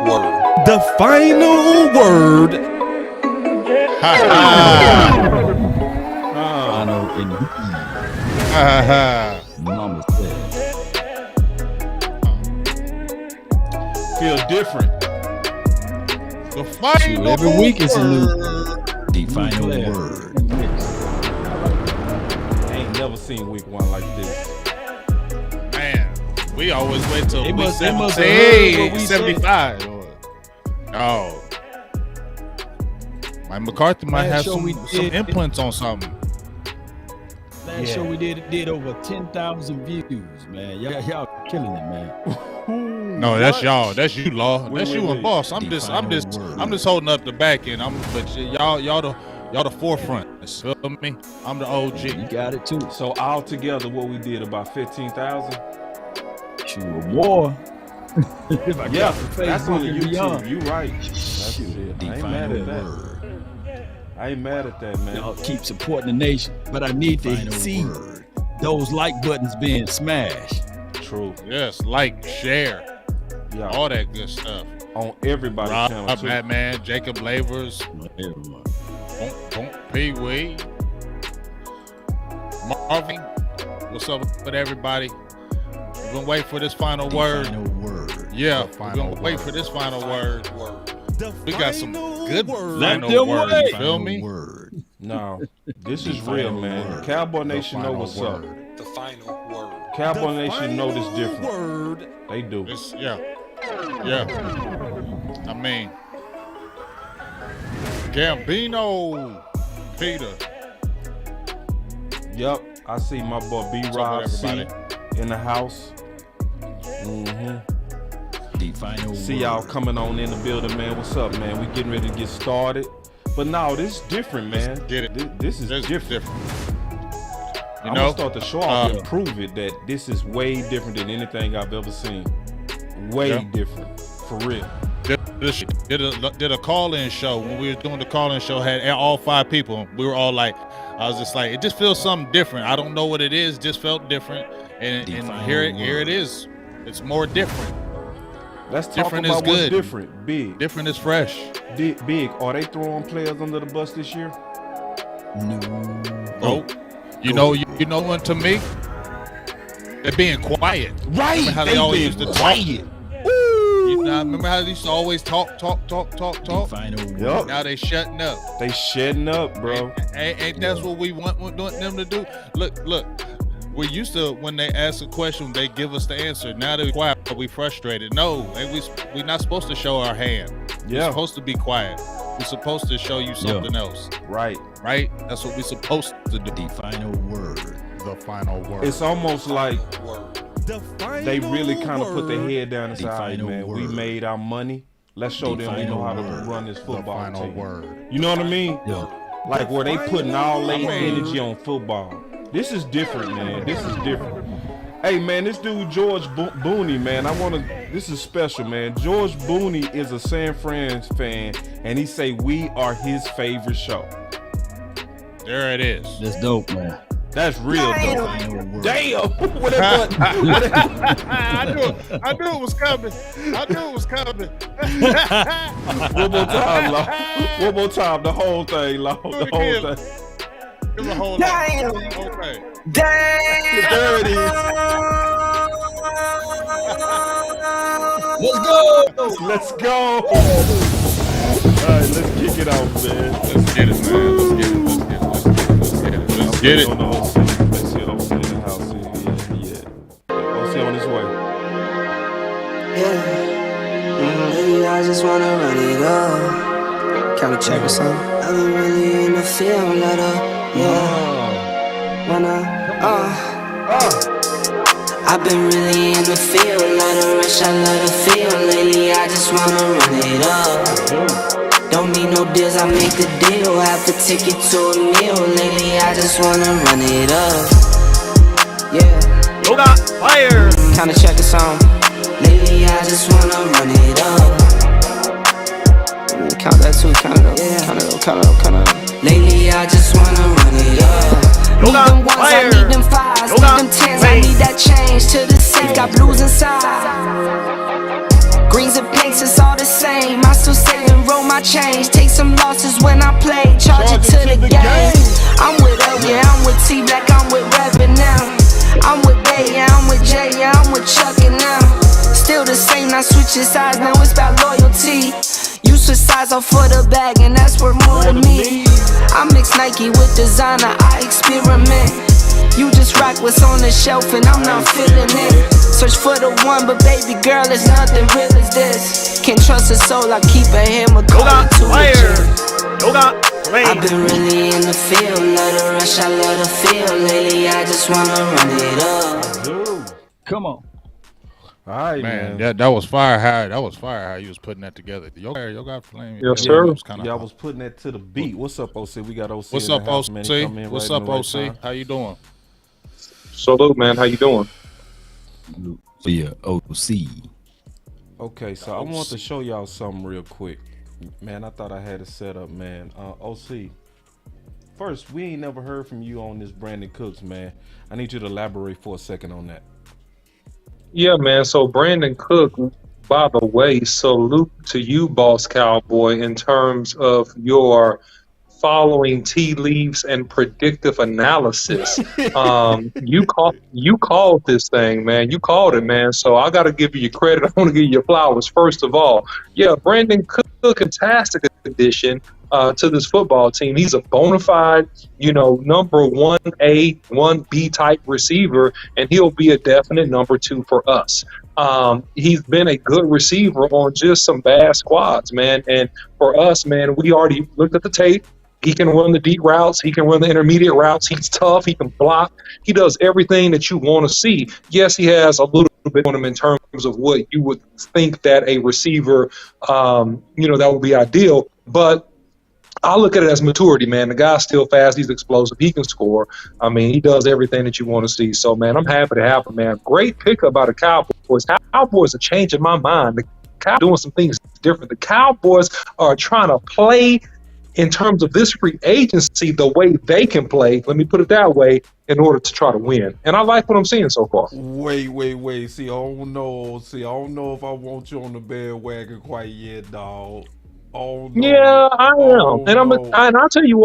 word. The final word. Final indeed. Mama said. Feel different. The final Every week is a new. word. The final word. I ain't never seen week 1 like this. Man, we always wait till They week must have heard what we 75. Oh. Mike McCarthy might have Last show some we did- imprints on something. Last show we did over 10,000 views, man. Y'all killing it, man. No, that's y'all. That's you, Law. Wait, That's wait, you and wait. Boss. I'm The just final holding up the back end. But y'all the forefront. Feel me? I'm the OG. You got it too. So all together, what we did about 15,000. Shoot, more. If I Yeah, got the that's on the Facebook and beyond. YouTube. You right. That's it. The I ain't final mad at that. word. I ain't mad at that, man. Y'all keep supporting the nation, but I need to Final see word. those like buttons being smashed. True. Yes, like, share, Yeah, all that good stuff. on everybody's Rob, channel too. Batman, Jacob Lavers, Everyone. Pee Wee, Marvin. What's up with everybody? We've been waiting for this final word. Final word. Yeah, The we're final gonna wait word. for this final word. The We got some good word. final them words. wait. You feel Final me? word. No, this The is real, final man. word. Cowboy The Nation know final what's word. up. The final word. Cowboy Nation know this Final different. word. They do. It's, yeah. I mean, Gambino, Peter. Yup, I see my boy B What's up Rob with C everybody? in the house. Mm-hmm. The final See word. y'all coming on in the building, man. What's up, man? We getting ready to get started. But no, this is different, man. Get it. This is This is different. You I'm know, gonna start the show off um, and prove it that this is way different than anything I've ever seen. Way Yeah. different, for real. did a call-in show. When we were doing the call-in show, had all 5 people. We were all like, I was just like, it just feels something different. I don't know what it is. Just felt different, and Final here it word. is. It's more different. Let's talk Different is about what's good. different. Big. Different is fresh. Big. Are they throwing players under the bus this year? No. Nope. You know what? To me, they're being quiet. Right. Remember how they always used to talk? quiet. You know, remember how they used to always talk? The final word. Yup. Now they shutting up. They shedding up, bro. Ain't that's what we want them to do? Look. We used to, when they ask a question, they give us the answer. Now they're quiet, but we frustrated. No, we not supposed to show our hand. We're Yeah. supposed to be quiet. We're supposed to show you something else, Right. right? That's what we're supposed to do. The final word. The final word. It's almost like the final they really kind of put their word. head down and The say, all right, final man, we word. made our money. Let's show The them we know how to final word. run this The football final team. word. You know what I mean? Yeah. Like where they putting all their final energy on football. This is different, man. This is different. Hey, man, this dude George Booney, man. This is special, man. George Booney is a San Fran fan, and he say we are his favorite show. There it is. That's dope, man. That's real, though. Final word. Damn. What that I knew it was coming. One more time, Law. One more time. The whole thing, Law. The whole thing. Give a whole Damn. Okay. Damn! There it is. Let's go. Let's go. All right, let's kick it off, man. Let's get it, man. Let's get it. On the OC. Let's see OC in the house. Yeah. OC on his way. Yeah. Maybe I just wanna run it up. Can we check or something? I've been really in the field, let up. Yeah. I've been really in the field, let her rush, I let her feel. Lately, I just wanna run it up. Don't need no deals, I make the deal. Have to take it to a meal. Lately, I just wanna run it up. Yeah. Yoga fire. Kinda check a song. Lately, I just wanna run it up. Count that too, count it up. Yeah. Count it up. Lately, I just wanna run it up. Need them ones, I need them fives, need them tens, I need that change to the safe. Got blues inside. Rings and pinks, it's all the same. I still save and roll my change. Take some losses when I play. Charge it to the game. I'm with L, yeah, I'm with T Black, I'm with Reverend now. I'm with Bay, yeah, I'm with Jay, yeah, I'm with Chuck and now. Still the same, not switching sides, now it's about loyalty. You switch sides off for the bag, and that's worth more to me. I mix Nike with designer, I experiment. You just rock what's on the shelf, and I'm not feeling it. Search for the one, but baby girl, it's nothing real as this. Can't trust a soul, I keep a hammer going to it. I've been really in the field, love the rush, I love the feel. Lately, I just wanna run it up. Come on. All right, man. That was fire. That was fire. How you was putting that together. Yo got flame. Yes, sir. Yeah, I was putting that to the beat. What's up, OC? We got OC. What's in up, the house, OC? man. He come in What's right up, in the right OC? time. How you doing? Salute, man. How you doing? Yeah, OC. Okay, so I want to show y'all something real quick. Man, I thought I had it set up, man. OC, first, we ain't never heard from you on this Brandon Cooks, man. I need you to elaborate for a second on that. Yeah, man. So Brandon Cook, by the way, salute to you, Boss Cowboy, in terms of your following tea leaves and predictive analysis. You called this thing, man. You called it, man. So I got to give you your credit. I want to give you your flowers first of all. Yeah, Brandon Cook, fantastic addition to this football team. He's a bona fide, number 1A, 1B type receiver, and he'll be a definite number 2 for us. He's been a good receiver on just some bad squads, man. And for us, man, we already looked at the tape. He can run the deep routes. He can run the intermediate routes. He's tough. He can block. He does everything that you want to see. Yes, he has a little bit on him in terms of what you would think that a receiver, that would be ideal. But I look at it as maturity, man. The guy's still fast. He's explosive. He can score. I mean, he does everything that you want to see. So, man, I'm happy to have him, man. Great pickup by the Cowboys. Cowboys are changing my mind. The Cowboys are doing some things different. The Cowboys are trying to play in terms of this free agency the way they can play, let me put it that way, in order to try to win. And I like what I'm seeing so far. Wait. See, I don't know if I want you on the bandwagon quite yet, dog. Oh, no. Yeah, I am. And I'll tell you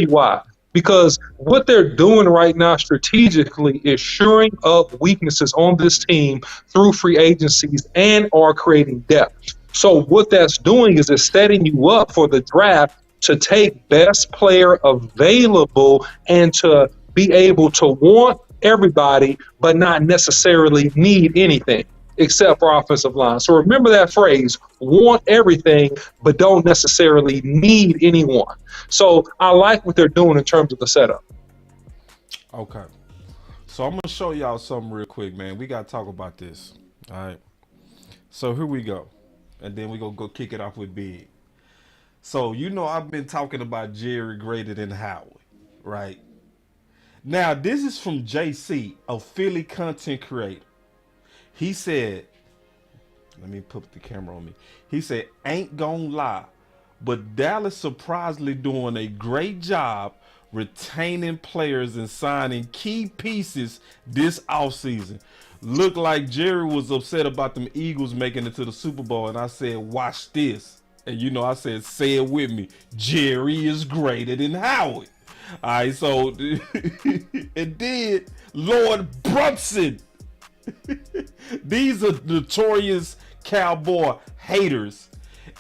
why. Because what they're doing right now strategically is shoring up weaknesses on this team through free agencies and are creating depth. So what that's doing is it's setting you up for the draft to take best player available and to be able to want everybody but not necessarily need anything except for offensive line. So remember that phrase, want everything but don't necessarily need anyone. So I like what they're doing in terms of the setup. Okay. So I'm going to show y'all something real quick, man. We got to talk about this. All right. So here we go. And then we're going to go kick it off with Big. So, I've been talking about Jerry greater than Howard, right? Now, this is from JC, a Philly content creator. He said, let me put the camera on me. He said, ain't gonna lie, but Dallas surprisingly doing a great job retaining players and signing key pieces this offseason. Looked like Jerry was upset about them Eagles making it to the Super Bowl, and I said, watch this. And I said, say it with me. Jerry is greater than Howard. All right, so and then Lord Brunson. These are notorious Cowboy haters.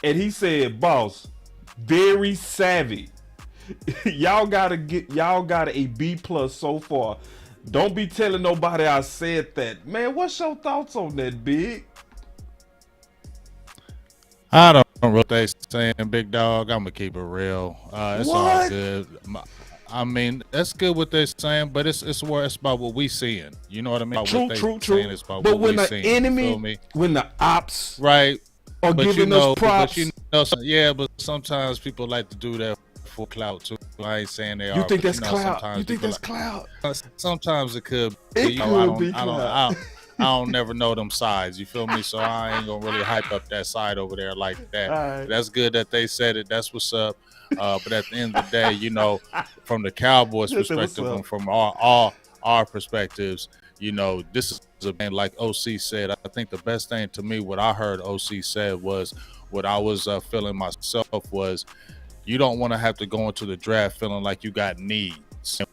And he said, boss, very savvy. y'all got a B+ so far. Don't be telling nobody I said that. Man, what's your thoughts on that, Big? I don't know what they saying, big dog. I'm gonna keep it real. It's all good. I mean, that's good what they're saying, but it's about what we seeing. You know what I mean? True. It's about but what when we the seeing, enemy, when the ops, right, are giving us props, but sometimes people like to do that for clout too. I ain't saying they are. You think that's clout? You think that's clout? Sometimes it could. It could be clout. I don't never know them sides. You feel me? So I ain't gonna really hype up that side over there like that. Right. That's good that they said it. That's what's up. But at the end of the day, from the Cowboys' perspective and from all our perspectives, You know, this is a man like OC said. I think the best thing to me, what I heard OC said was, what I was feeling myself was, you don't want to have to go into the draft feeling like you got needs.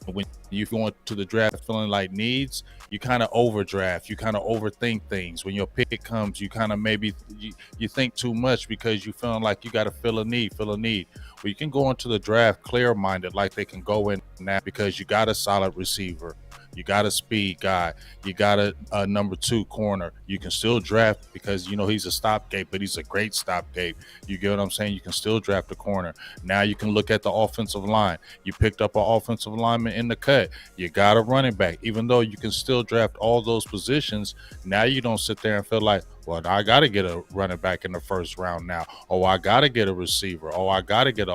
When you go into the draft feeling like needs, you kind of overdraft. You kind of overthink things. When your pick comes, you kind of maybe you think too much because you feeling like you got to fill a need. Well, you can go into the draft clear-minded, like they can go in now, because you got a solid receiver. You got a speed guy. You got a number 2 corner. You can still draft because, you know, he's a stopgap, but he's a great stopgap. You get what I'm saying? You can still draft a corner. Now you can look at the offensive line. You picked up an offensive lineman in the cut. You got a running back. Even though you can still draft all those positions, now you don't sit there and feel like, well, I got to get a running back in the first round now. Oh, I got to get a receiver. Oh, I got to get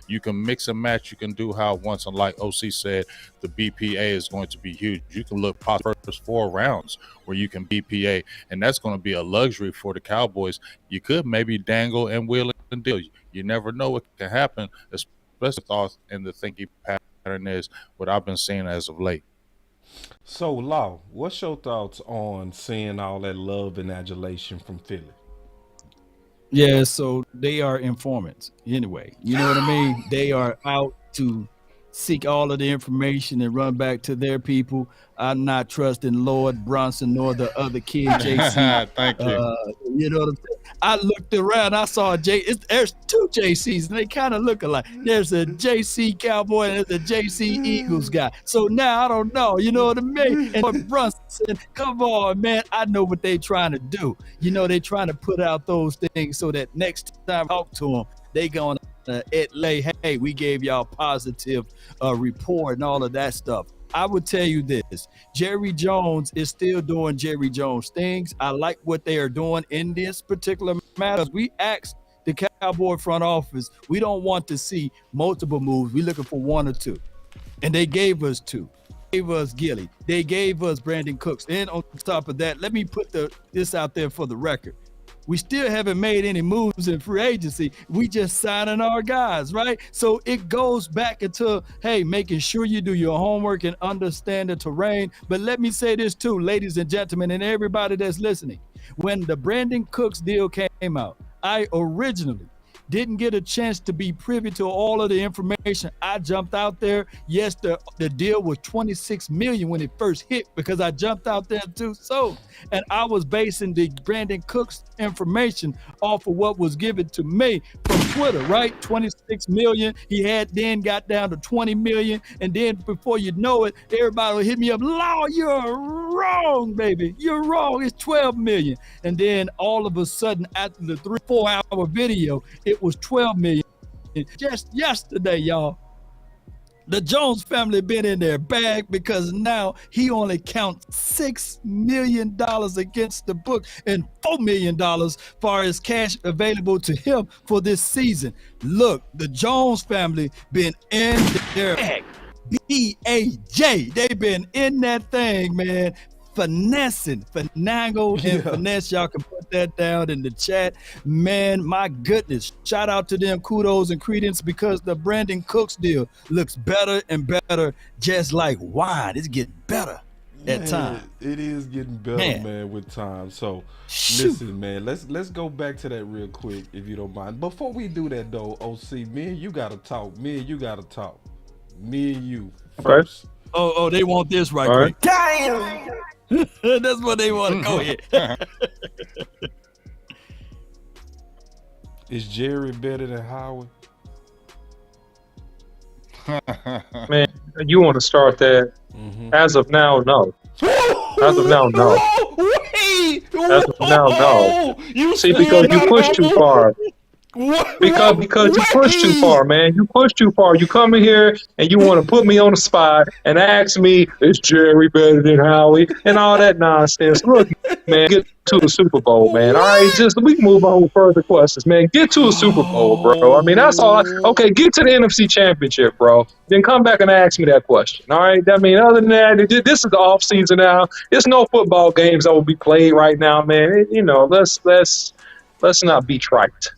you can mix and match. You can do how once, and like OC said, the BPA is going to be huge. You can look past the first 4 rounds where you can BPA, and that's going to be a luxury for the Cowboys. You could maybe dangle and wheel and deal. You never know what can happen, especially thoughts in the thinking pattern is what I've been seeing as of late. So, Law, what's your thoughts on seeing all that love and adulation from Philly? Yeah, so they are informants anyway. You know what I mean? They are out to seek all of the information and run back to their people. I'm not trusting Lord Bronson nor the other kid, JC. Thank you. You know what I'm saying? I looked around, I saw there's 2 JCs, and they kind of look alike. There's a JC Cowboy and there's a JC Eagles guy. So now I don't know, you know what I mean? And Lord Bronson said, come on, man, I know what they trying to do. You know, they trying to put out those things so that next time I talk to them, they going to lay, hey, we gave y'all positive report and all of that stuff. I would tell you this, Jerry Jones is still doing Jerry Jones things. I like what they are doing in this particular matter. We asked the Cowboy front office, we don't want to see multiple moves. We're looking for 1 or 2. And they gave us 2. They gave us Gilly. They gave us Brandon Cooks. And on top of that, let me put this out there for the record. We still haven't made any moves in free agency. We just signing our guys, right? So it goes back into, hey, making sure you do your homework and understand the terrain. But let me say this too, ladies and gentlemen, and everybody that's listening. When the Brandon Cooks deal came out, I originally didn't get a chance to be privy to all of the information. I jumped out there. Yes, the deal was $26 million when it first hit because I jumped out there too. So, and I was basing the Brandon Cooks information off of what was given to me from Twitter, right? $26 million. He had then got down to $20 million. And then before you know it, everybody will hit me up. Law, you're wrong, baby. You're wrong. It's $12 million. And then all of a sudden, after the 3-4 hour video, it was $12 million. Just yesterday, y'all, the Jones family been in their bag because now he only counts $6 million against the book and $4 million far as cash available to him for this season. Look, the Jones family been in their bag. B-A-J. They been in that thing, man. Finagle and finesse. Y'all can put that down in the chat. Man, my goodness. Shout out to them. Kudos and credence because the Brandon Cooks deal looks better and better, just like wine. It's getting better at time. It is getting better, man, with time. So, listen, man, let's go back to that real quick, if you don't mind. Before we do that, though, OC, me and you got to talk. Me and you first. Okay. Oh, they want this right quick. Damn! That's what they want to go ahead. Is Jerry better than Howard? Man, you want to start that? As of now, no. As of now, no. As of now, no. See, because you pushed too far. Because you pushed too far, man. You pushed too far. You come in here and you want to put me on the spot and ask me, is Jerry better than Howie? And all that nonsense. Look, man, get to the Super Bowl, man. All right, just we can move on with further questions, man. Get to the Super Bowl, bro. I mean, that's all. Okay, get to the NFC Championship, bro. Then come back and ask me that question. All right. I mean, other than that, this is the off season now. There's no football games that will be played right now, man. You know, let's not be trite.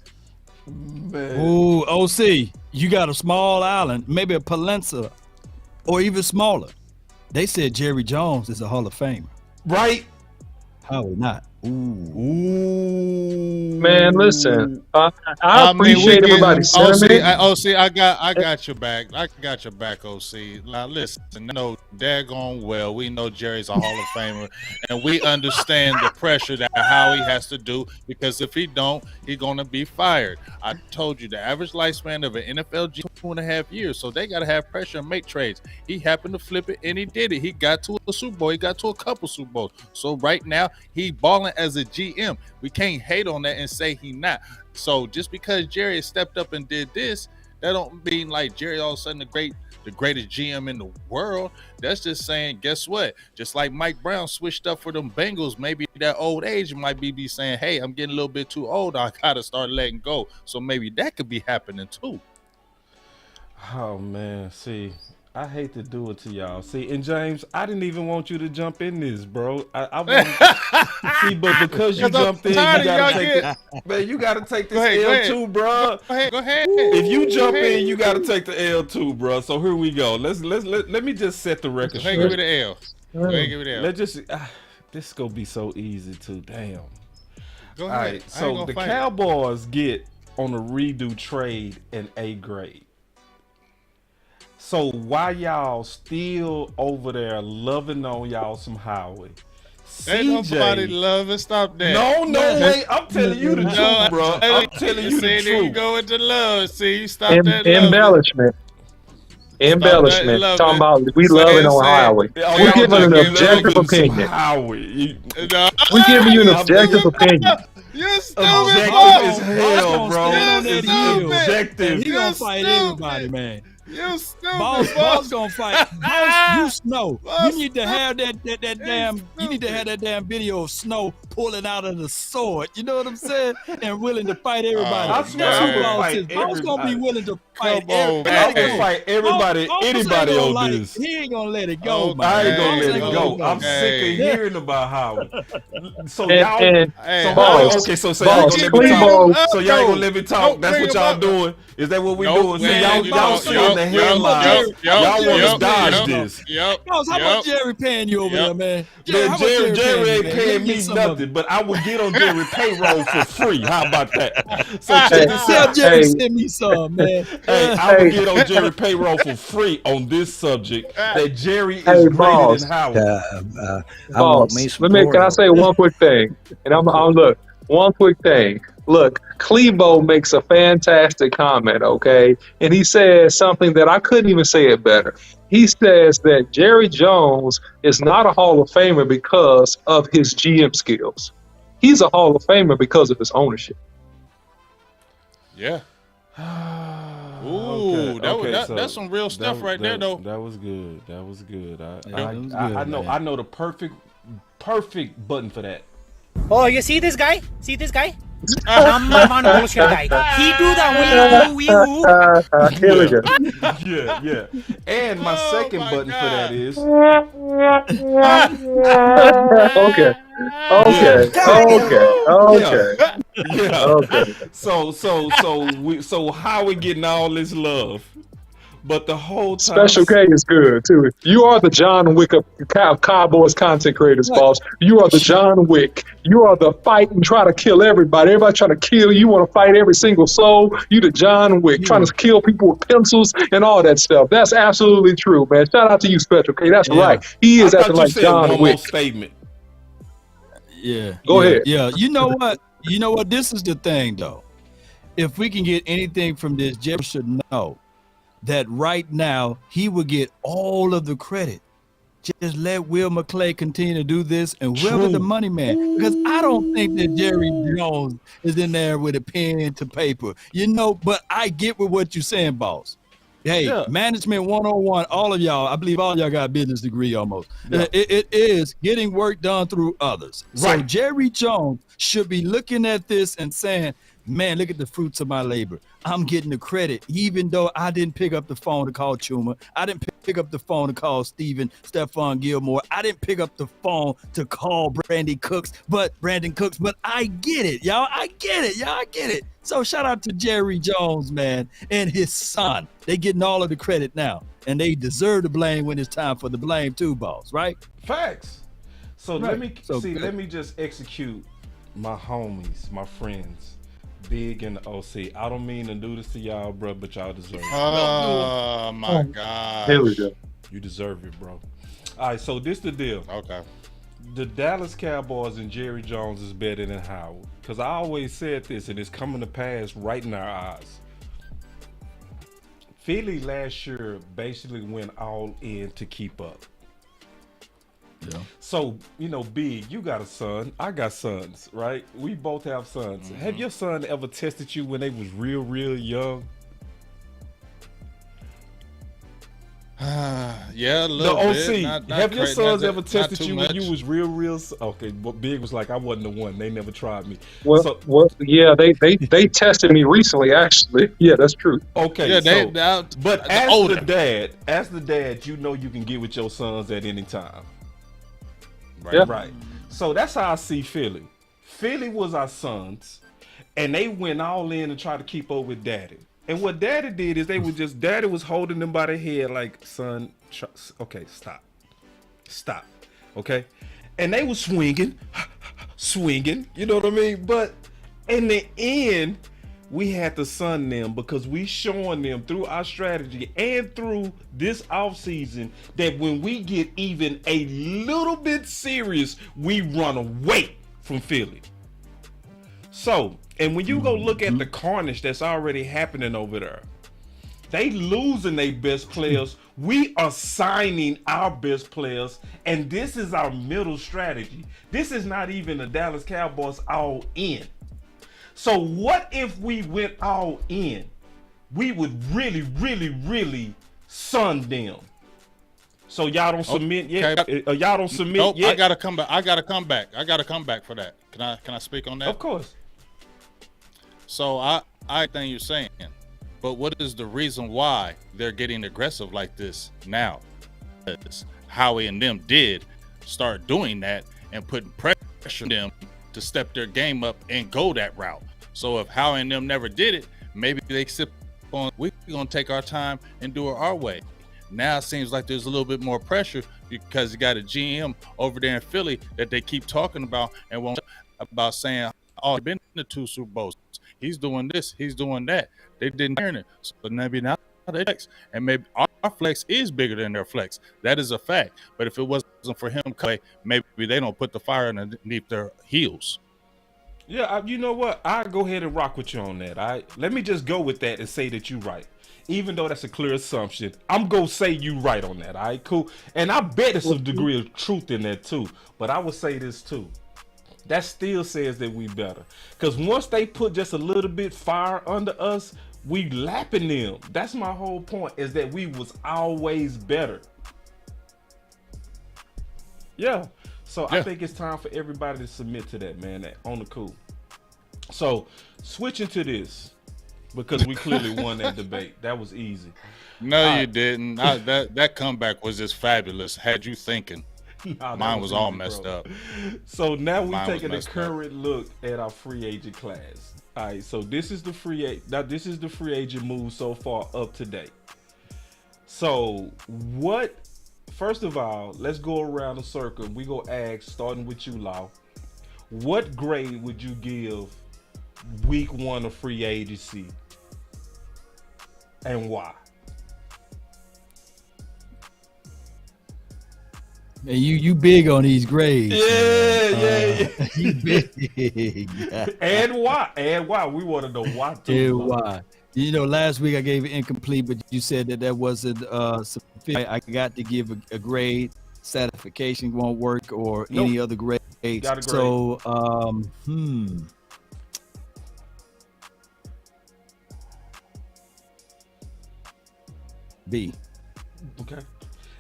Man. Ooh, OC, you got a small island, maybe a peninsula, or even smaller. They said Jerry Jones is a Hall of Famer. right? How not? Ooh. Man, listen, I I mean, we appreciate get everybody's OC. sentiment. I got your back. I got your back, OC. Now listen, no, daggone well, we know Jerry's a Hall of Famer, and we understand the pressure that how he has to do, because if he don't, he's gonna be fired. I told you the average lifespan of an NFL G 2.5 years, so they gotta have pressure and make trades. He happened to flip it, and he did it. He got to a Super Bowl. He got to a couple Super Bowls. So right now, he balling as a GM. We can't hate on that and say he not. So just because Jerry has stepped up and did this, that don't mean like Jerry all of a sudden the greatest GM in the world. That's just saying, guess what? Just like Mike Brown switched up for them Bengals, maybe that old age might be saying, hey, I'm getting a little bit too old. I gotta start letting go. So maybe that could be happening too. Oh man, see, I hate to do it to y'all. See, and James, I didn't even want you to jump in this, bro. I want see, but because you jumped in, you gotta take man, you gotta take this L too, bro. Go ahead. If you jump in, you gotta take the L too, bro. So here we go. Let me just set the record straight. Give me the L. Go ahead, give me the L. Let's just this is gonna be so easy too. Damn. Go ahead. All right, so the Cowboys get on a redo trade an A grade. So why y'all still over there loving on y'all some Howie? Ain't nobody loving. Stop that. No, wait. I'm telling you the truth, bro. I'm telling you the truth. You go into love. See, you stop that Embellishment. Talking about we loving on Howie. We're giving an objective opinion. We're giving you an objective opinion. You stupid. Objective as hell, bro. Objective. He gonna fight everybody, man. You stupid. Boss gonna fight. Boss, you Snow. You need to have that damn. You need to have that damn video of Snow pulling out of the sword. You know what I'm saying? And willing to fight everybody. I swear I'm gonna fight everybody. Boss gonna be willing to fight everybody. I'm gonna fight everybody, anybody on this. He ain't gonna let it go, man. I ain't gonna let it go. I'm sick of hearing about Howie. So y'all, okay, so y'all ain't gonna let me talk. So y'all ain't gonna let me talk. That's what y'all doing. Is that what we doing? So y'all seeing the headlines. Y'all want to dodge this. Boss, how much Jerry paying you over there, man? Jerry ain't paying me nothing, but I would get on Jerry payroll for free. How about that? So check this out. Jerry send me some, man. I would get on Jerry payroll for free on this subject. That Jerry is greater than Howard. Boss, can I say one quick thing? And I'm look, one quick thing. Look, Clebo makes a fantastic comment, okay? And he says something that I couldn't even say it better. He says that Jerry Jones is not a Hall of Famer because of his GM skills. He's a Hall of Famer because of his ownership. Yeah. Ooh, that's some real stuff right there, though. That was good. I know the perfect button for that. Oh, you see this guy? Number one bullshit guy. He do the wee woo. Here we go. Yeah. And my second button for that is. Okay. So how we getting all this love? But the whole time, Special K is good too. You are the John Wick of Cowboys content creators, boss. You are the John Wick. You are the fight and try to kill everybody. Everybody trying to kill you. You want to fight every single soul. You the John Wick, trying to kill people with pencils and all that stuff. That's absolutely true, man. Shout out to you, Special K. That's right. He is acting like John Wick. Statement. Yeah. Go ahead. Yeah. You know what? This is the thing, though. If we can get anything from this, Jerry should know that right now he will get all of the credit. Just let Will McClay continue to do this, and Will is the money man. Because I don't think that Jerry Jones is in there with a pen to paper. But I get with what you're saying, boss. Hey, management 101, all of y'all, I believe all of y'all got a business degree almost. Yeah. It is getting work done through others. Right. So Jerry Jones should be looking at this and saying, man, look at the fruits of my labor. I'm getting the credit, even though I didn't pick up the phone to call Chuma. I didn't pick up the phone to call Stephon Gilmore. I didn't pick up the phone to call Brandon Cooks, but I get it, y'all. I get it. So shout out to Jerry Jones, man, and his son. They getting all of the credit now, and they deserve the blame when it's time for the blame too, boss, right? Facts. So Right. let me So see. good. Let me just execute my homies, my friends, Big and the OC. I don't mean to do this to y'all, bro, but y'all deserve it. Oh my Here we gosh. go. You deserve it, bro. All right, so this the deal. Okay. The Dallas Cowboys and Jerry Jones is better than Howard. Because I always said this, and it's coming to pass right in our eyes. Philly last year basically went all in to keep up. Yeah. So, Big, you got a son. I got sons, right? We both have sons. Mm-hmm. Have your son ever tested you when they was real, real young? Yeah, a The little OC, bit. Not have your cra- sons not- ever not tested too you much. when you was real, real? Okay, but Big was like, I wasn't the one. They never tried me. Well, So, yeah, they tested me recently, actually. Yeah, that's true. okay, Yeah, so, but the as older. the dad, you know you can get with your sons at any time. Right. Yeah. Right. So that's how I see Philly. Philly was our sons, and they went all in and tried to keep up with Daddy. And what Daddy did is Daddy was holding them by the head like, son, okay, stop, okay? And they were swinging, you know what I mean? But in the end, we had to sun them because we showing them through our strategy and through this offseason that when we get even a little bit serious, we run away from Philly. So, and when you go look at the carnage that's already happening over there, they losing their best players. We are signing our best players, and this is our middle strategy. This is not even the Dallas Cowboys all in. So what if we went all in? We would really, really, really sun them. So y'all don't submit yet? Okay. Y'all don't submit Nope, yet? I gotta come back. I gotta come back for that. Can I speak on that? Of course. So I think you're saying, but what is the reason why they're getting aggressive like this now? Because Howie and them did start doing that and putting pressure on them to step their game up and go that route. So if Howie and them never did it, maybe they sit on, we're gonna take our time and do it our way. Now it seems like there's a little bit more pressure because you got a GM over there in Philly that they keep talking about and won't about saying, oh, he's been in the 2 Super Bowls. He's doing this, he's doing that. They didn't hear it. So maybe now they flex. And maybe our flex is bigger than their flex. That is a fact. But if it wasn't for him, maybe they don't put the fire underneath their heels. Yeah, you know what? I'll go ahead and rock with you on that. Let me just go with that and say that you're right. Even though that's a clear assumption, I'm going to say you right on that. All right, cool. And I bet there's some degree of truth in that too. But I would say this too. That still says that we better. Because once they put just a little bit fire under us, we lapping them. That's my whole point, is that we was always better. Yeah. So I think it's time for everybody to submit to that, man, on the cool. So switching to this, because we clearly won that debate. That was easy. No, you didn't. That comeback was just fabulous. Had you thinking. Nah, Mine was all easy, messed bro. up. So now we're Mine was taking a messed up. current look at our free agent class. All right, so this is the free agent move so far up to date. So first of all, let's go around the circle. We go ask, starting with you, Lau. What grade would you give week 1 of free agency, and why? And you big on these grades. Yeah. You big. And why? We want to know why too. Yeah, Lau. why? You know, last week I gave it incomplete, but you said that wasn't sufficient. I got to give a grade. Certification won't work, or Nope. any other grade. Got a grade. So, B. Okay.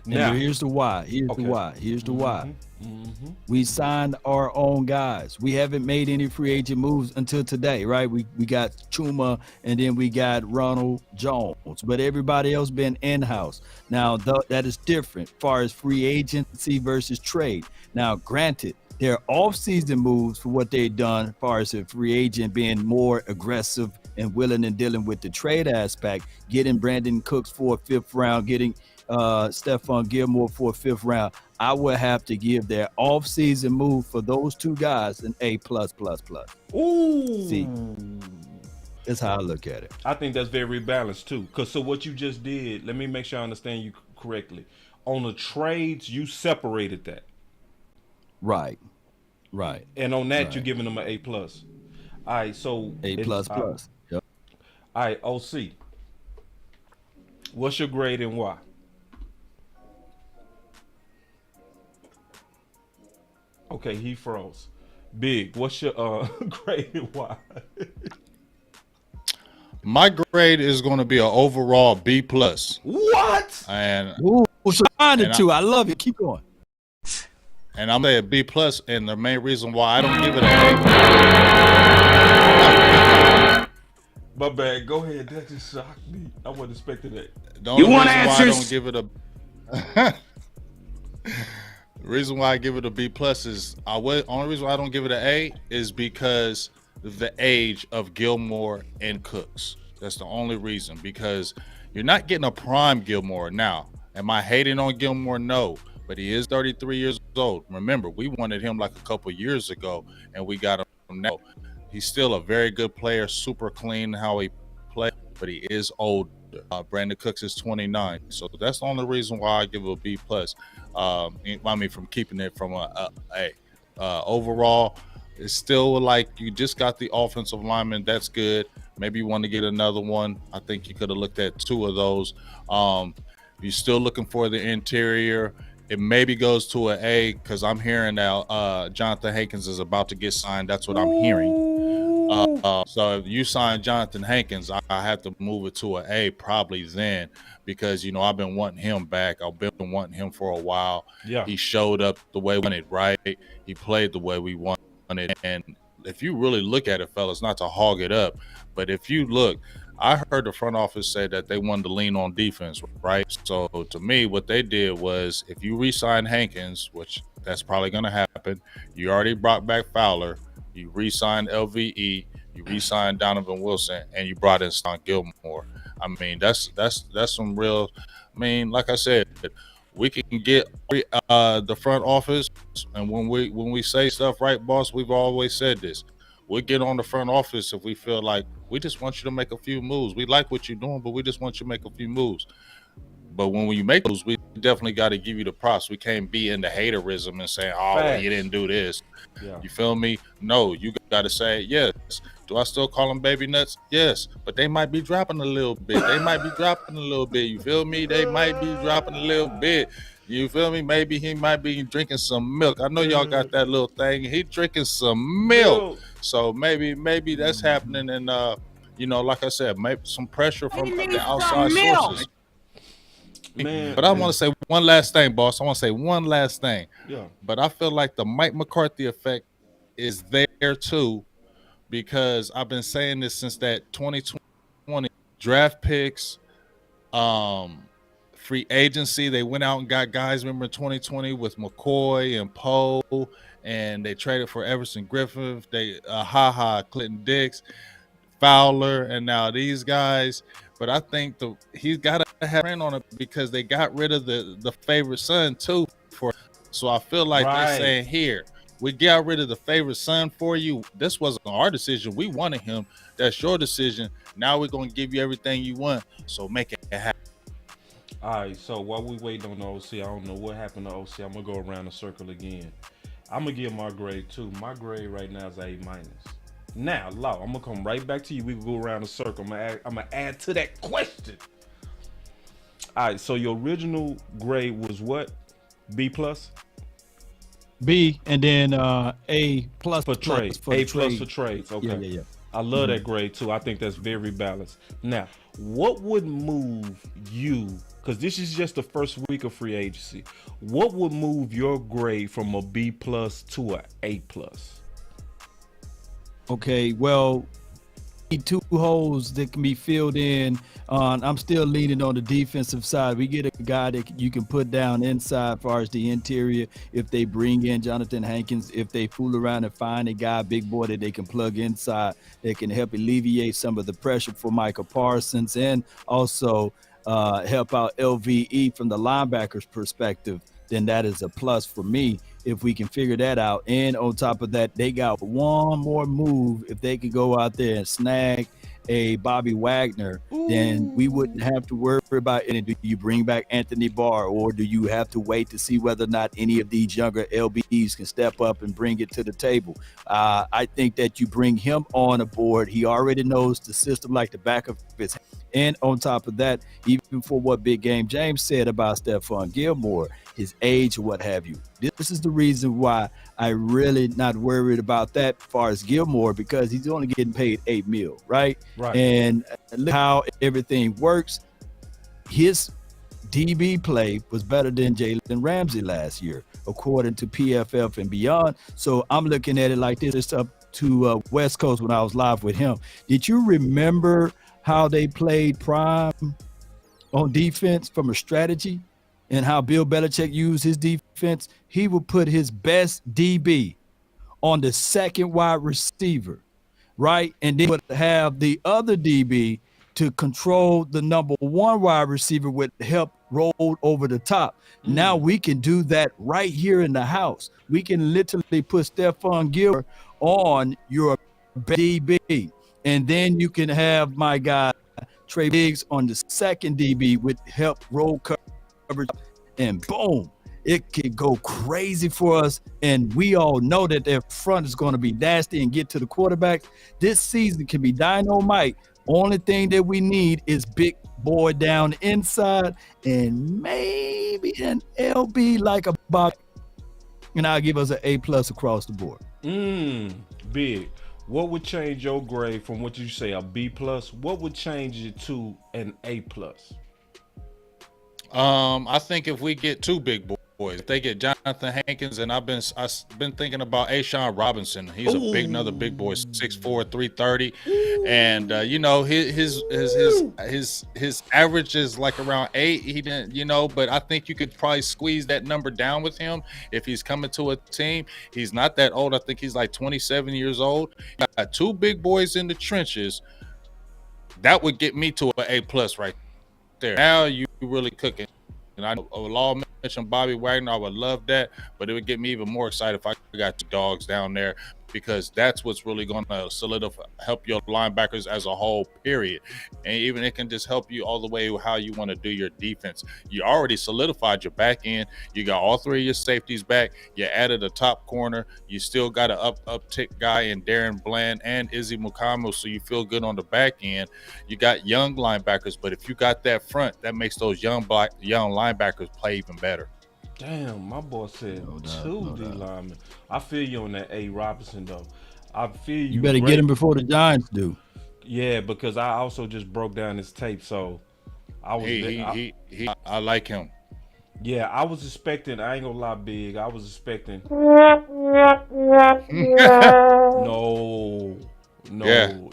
Now, here's the why. Here's Okay. the why. Here's the why. Mm-hmm. We signed our own guys. We haven't made any free agent moves until today, right? We got Chuma, and then we got Ronald Jones, but everybody else been in-house. Now, that is different as far as free agency versus trade. Now, granted, there are off-season moves for what they've done as far as a free agent being more aggressive and willing and dealing with the trade aspect, getting Brandon Cooks for a 5th round, getting Stephon Gilmore for a 5th round, I would have to give their off-season move for those 2 guys an A+++. Ooh. See, that's how I look at it. I think that's very balanced too. Cause so what you just did, let me make sure I understand you correctly. On the trades, you separated that. Right. And on that, Right. you're giving them an A+. All right, so A++. Yep. All right, OC. What's your grade and why? Okay, he froze. Big, what's your grade and why? My grade is going to be an overall B+. What? And Ooh, so find it And too. I love it. Keep going. I'm saying B+, and the main reason why I don't give it an A. My bad. Go ahead. That just shocked me. I wasn't expecting that. The only reason why I don't give it a the reason why I give it a B+ is only reason why I don't give it an A is because the age of Gilmore and Cooks. That's the only reason, because you're not getting a prime Gilmore now. Am I hating on Gilmore? No, but he is 33 years old. Remember, we wanted him like a couple years ago, and we got him now. He's still a very good player, super clean how he plays, but he is older. Brandon Cooks is 29, so that's the only reason why I give it a B+. I mean, from keeping it from a overall, it's still like you just got the offensive lineman. That's good. Maybe you want to get another one. I think you could have looked at 2 of those. You're still looking for the interior. It maybe goes to an A because I'm hearing now Jonathan Hankins is about to get signed. That's what I'm hearing. So if you sign Jonathan Hankins, I have to move it to an A probably then, because I've been wanting him back. I've been wanting him for a while. Yeah. He showed up the way we wanted, right? He played the way we wanted. And if you really look at it, fellas, not to hog it up, but if you look, I heard the front office say that they wanted to lean on defense, right? So to me, what they did was, if you re-sign Hankins, which that's probably going to happen, you already brought back Fowler, you re-signed LVE, you re-signed Donovan Wilson, and you brought in Stephon Gilmore. I mean, that's some real. I mean, like I said, we can get the front office, and when we say stuff, right, boss, we've always said this. We'll get on the front office if we feel like we just want you to make a few moves. We like what you're doing, but we just want you to make a few moves. But when you make those, we definitely got to give you the props. We can't be in the haterism and say, "Oh, well, you didn't do this." Yeah. You feel me? No, you got to say, yes. Do I still call them baby nuts? Yes, but they might be dropping a little bit. You feel me? They might be dropping a little bit. You feel me? Maybe he might be drinking some milk. I know y'all got that little thing. He drinking some milk. So maybe that's happening. And, like I said, maybe some pressure from the outside sources. Man, but I want to say one last thing, boss. I want to say one last thing. Yeah. But I feel like the Mike McCarthy effect is there too, because I've been saying this since that 2020 draft picks, free agency. They went out and got guys. Remember 2020 with McCoy and Poe, and they traded for Everson Griffith. They Clinton Dix, Fowler, and now these guys. But I think he's got to have a hand on it because they got rid of the favorite son too. So I feel like they're saying, here, we got rid of the favorite son for you. This wasn't our decision. We wanted him. That's your decision. Now we're going to give you everything you want. So make it happen. All right, so while we waiting on the OC, I don't know what happened to OC. I'm going to go around the circle again. I'm going to give my grade too. My grade right now is A-. Now, Law, I'm going to come right back to you. We can go around the circle. I'm going to add to that question. All right, so your original grade was what? B+? B, and then A+ for trades. A+ for trades. Okay. Yeah. I love that grade too. I think that's very balanced. Now, what would move you, because this is just the first week of free agency, what would move your grade from a B+ to an A+? Okay, well, two holes that can be filled in. I'm still leaning on the defensive side. We get a guy that you can put down inside as far as the interior. If they bring in Jonathan Hankins, if they fool around and find a guy, big boy that they can plug inside, that can help alleviate some of the pressure for Michael Parsons, and also help out LVE from the linebackers perspective, then that is a plus for me if we can figure that out. And on top of that, they got one more move. If they could go out there and snag a Bobby Wagner, then we wouldn't have to worry about it. Do you bring back Anthony Barr, or do you have to wait to see whether or not any of these younger LBs can step up and bring it to the table? I think that you bring him on aboard. He already knows the system like the back of his hand. And on top of that, even for what Big Game James said about Stephon Gilmore, his age or what have you, this is the reason why I really not worried about that as far as Gilmore, because he's only getting paid $8 million, right? And look how everything works. His DB play was better than Jalen Ramsey last year, according to PFF and beyond. So I'm looking at it like this. It's up to West Coast when I was live with him. Did you remember how they played prime on defense from a strategy, and how Bill Belichick used his defense? He would put his best DB on the second wide receiver, right? And then would have the other DB to control the number one wide receiver with help rolled over the top. Now we can do that right here in the house. We can literally put Stephon Gilmore on your DB. And then you can have my guy Trey Biggs on the second DB with help roll coverage, and boom, it can go crazy for us. And we all know that their front is going to be nasty and get to the quarterback. This season can be dynamite. Only thing that we need is big boy down inside and maybe an LB like a Bob, and I'll give us an A+ across the board. Big. What would change your grade from what you say a B+? What would change it to an A+? I think if we get two big boys, if they get Jonathan Hankins, and I've been thinking about Ashawn Robinson. He's another big boy, 6'4", 330, and you know his average is like around 8. He didn't, but I think you could probably squeeze that number down with him if he's coming to a team. He's not that old. I think he's like 27 years old. You got two big boys in the trenches. That would get me to an A+ right there. Now you really cooking. And I know Law mentioned Bobby Wagner. I would love that, but it would get me even more excited if I got two dogs down there, because that's what's really going to solidify, help your linebackers as a whole, period. And even it can just help you all the way how you want to do your defense. You already solidified your back end. You got all three of your safeties back. You added a top corner. You still got an uptick guy in Darren Bland and Izzy Mukamu, so you feel good on the back end. You got young linebackers, but if you got that front, that makes those young linebackers play even better. Damn, my boy said two D linemen. I feel you on that A. Robinson though. I feel you. You better get him before the Giants do. Yeah, because I also just broke down his tape, so I was. I like him. Yeah, I was expecting. I ain't gonna lie, Big. I was expecting.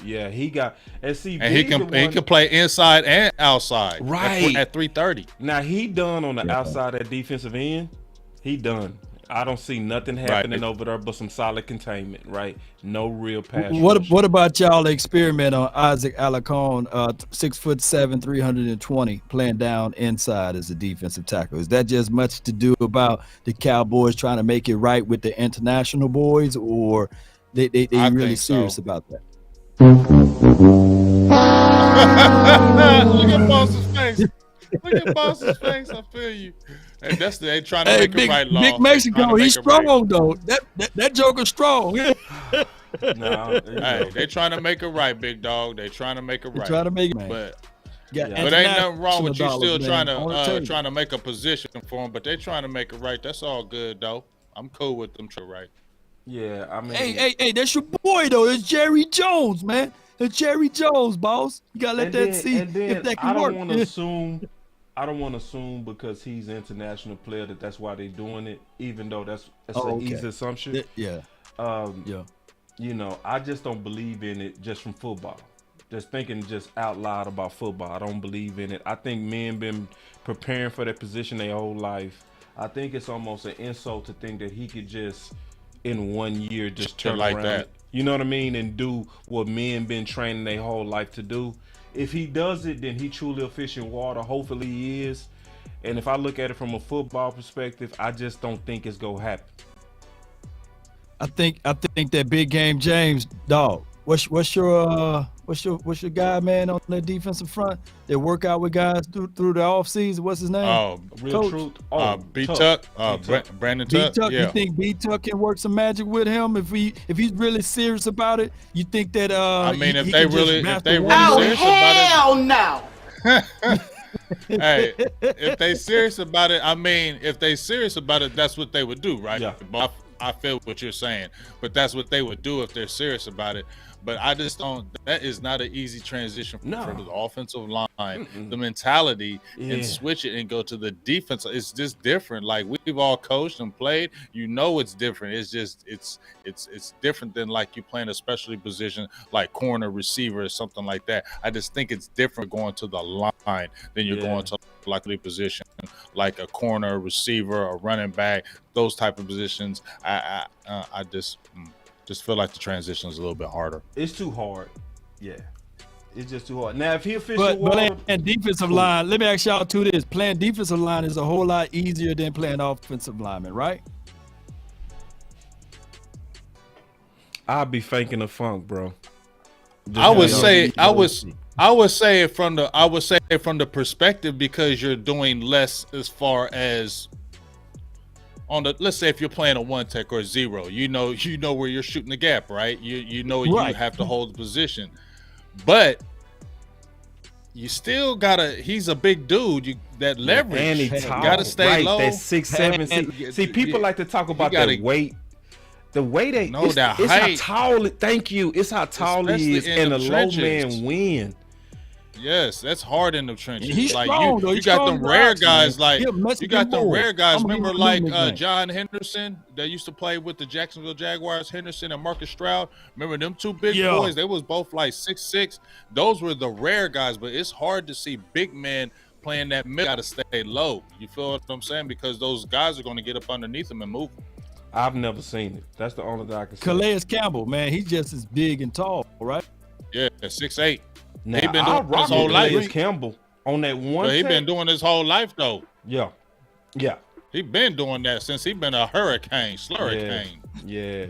Yeah, he got and see, and he can play inside and outside. Right at 330. Now he done on the outside at defensive end. He done. I don't see nothing happening over there but some solid containment. Right, no real pass. What about y'all experiment on Isaac Alarcon, 6'7", 320, playing down inside as a defensive tackle? Is that just much to do about the Cowboys trying to make it right with the international boys, or they really serious about that? Look at Boss's face. Look at Boss's face. I feel you. And they trying to make it right, Law. Big Mexico, he's strong though. That joker's strong. Hey, they trying to make it right, big dog. They trying to make it right. Trying to make it, but ain't nothing wrong with you still trying to make a position for them. But they trying to make it right. That's all good though. I'm cool with them trying right. Yeah, I mean, hey, that's your boy though. It's Jerry Jones, man. It's Jerry Jones, boss. You gotta let that see if that can work. I don't want to assume because he's an international player that's why they're doing it, even though that's an easy assumption. Yeah. You know, I just don't believe in it just from football. just thinking just out loud about football. I don't believe in it. I think men been preparing for that position their whole life. I think it's almost an insult to think that he could just in 1 year just turn like around. that. You know what I mean? And do what men been training their whole life to do. If he does it, then he truly a fish in water. Hopefully he is. And if I look at it from a football perspective, I just don't think it's gonna happen. I think that big game James, dog. What's your guy, man, on the defensive front that work out with guys through the off season? What's his name? Oh, Real Coach? truth. B Tuck, Brandon Tuck. B-Tuck, Yeah. you think B-Tuck can work some magic with him if he's really serious about it? You think that I mean, he if they can just really master one Oh, serious about hell no. it, hey, if they serious about it, I mean, if they serious about it, that's what they would do, right? Yeah. But I feel what you're saying, but that's what they would do if they're serious about it. But I just don't. That is not an easy transition from the offensive line, the mentality, and switch it and go to the defense. It's just different. Like we've all coached and played. You know, it's different. It's just it's different than like you playing a specialty position like corner, receiver, or something like that. I just think it's different going to the line than you're going to likely position like a corner, receiver, a running back. Those type of positions. I just feel like the transition is a little bit harder. It's too hard. Yeah. It's just too hard. Now, if he official but defensive line, let me ask y'all two this. Playing defensive line is a whole lot easier than playing offensive lineman, right? I'll be faking the funk, bro. I would say from the perspective because you're doing less as far as on the, let's say if you're playing a one tech or a zero, you know where you're shooting the gap, right? You know you have to hold the position, but you still gotta. He's a big dude. That leverage, and he gotta stay low. That's 6'7". See, people like to talk about that weight. The way they it's how tall. Thank you. It's how tall he is, and the low man win. Yes, that's hard in the trenches. He's like strong, you got them rare guys. Like you got them rare guys. I'm Remember, like John Henderson that used to play with the Jacksonville Jaguars. Henderson and Marcus Stroud. Remember them two big boys? They was both like 6'6". Those were the rare guys. But it's hard to see big men playing that middle. Got to stay low. You feel what I'm saying? Because those guys are going to get up underneath them and move them. I've never seen it. That's the only thing I can say. Calais Campbell, man, he's just as big and tall, right? Yeah, 6'8". Now, he been doing his whole life. Campbell on that one. But he been doing his whole life though. Yeah. He been doing that since he been a slurricane. Yeah.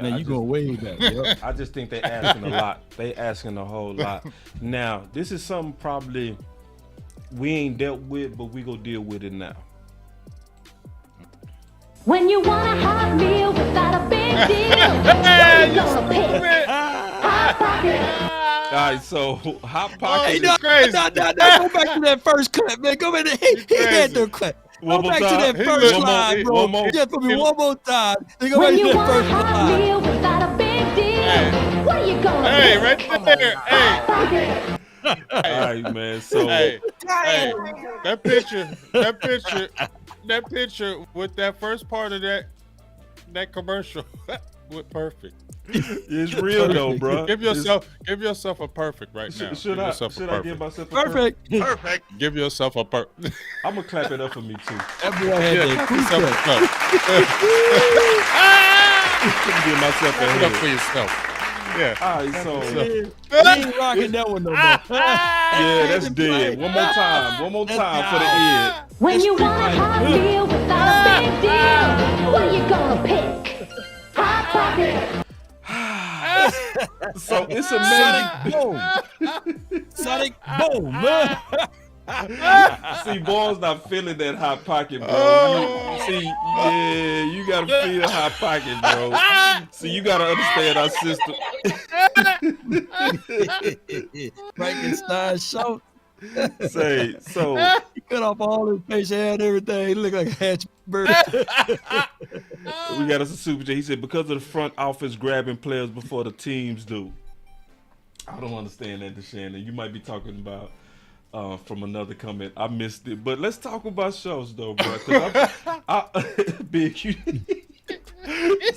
Man, you going way back. Yep. I just think they asking a lot. They asking a whole lot. Now, this is something probably we ain't dealt with, but we gonna deal with it now. When you want a hot meal without a big deal, what you gonna pick? Hot Pocket. All right, so Hot Pocket is crazy. No, go back to that first clip, man. Go back to he had the clip. Go back to that first line, bro. Just for me one more time. When you want a hot meal without a big deal, what are you gonna pick? Hey, right there. Hey. All right, man. So that picture with that first part of that commercial was perfect. It's real though, bro. Give yourself a perfect right now. Should I give myself a perfect? Perfect. Give yourself a perfect. I'm gonna clap it up for me too. Everyone had that Give myself a head. Up for yourself. Yeah. All right, so we ain't rocking that one no more. Yeah, that's dead. One more time for the end. When you want a hot meal without a big deal, what are you gonna pick? Hot Pocket. So it's amazing. Sonic boom. See, boys not feeling that Hot Pocket, bro. You gotta feel Hot Pocket, bro. See, you gotta understand our system. Frankenstein show. Say so. He cut off all his facial hair and everything. He looked like a hatch bird. We got us a super J. He said because of the front office grabbing players before the teams do. I don't understand that, Shannon. You might be talking about from another comment. I missed it, but let's talk about shows though, bro. Big.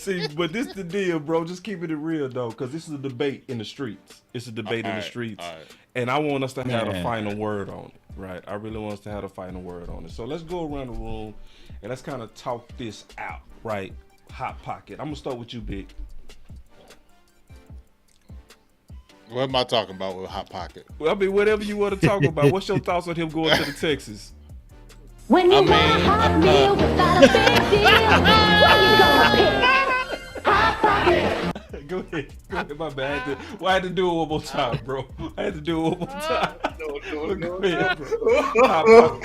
See, but this the deal, bro. Just keeping it real though, because this is a debate in the streets. It's a debate in the streets, and I want us to have the final word on it, right? I really want us to have the final word on it. So let's go around the room and let's kind of talk this out, right? Hot Pocket. I'm gonna start with you, Big. What am I talking about with Hot Pocket? Well, I mean, whatever you want to talk about. What's your thoughts on him going to the Texas? When you want a hot meal without a big deal, what you gonna pick? Hot Pocket. Go ahead. My bad. I had to do it one more time, bro. I had to do it one more time. Go ahead, bro.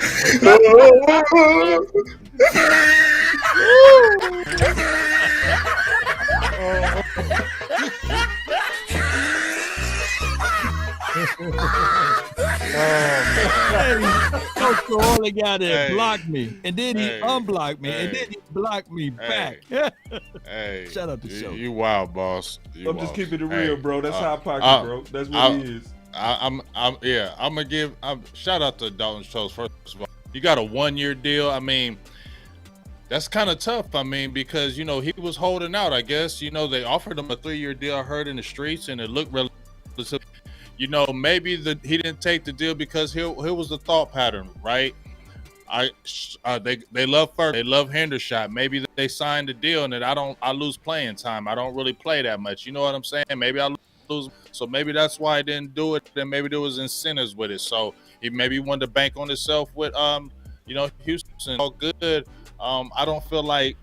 Hot Coach only got to block me, and then he unblocked me, and then he blocked me back. Hey, shout out to show. You wild, boss. I'm just keeping it real, bro. That's Hot Pocket, bro. That's what he is. I'm gonna give shout out to Dalton Schultz. First of all, you got a 1-year deal. I mean, that's kind of tough. I mean, because he was holding out. I guess they offered him a 3-year deal. I heard in the streets, and it looked really. Maybe he didn't take the deal because here was the thought pattern, right? They love First, they love Hendershot. Maybe they signed the deal and that I lose playing time. I don't really play that much. You know what I'm saying? Maybe I lose. So maybe that's why I didn't do it. Then maybe there was incentives with it. So he maybe wanted to bank on himself with Houston. All good. I don't feel like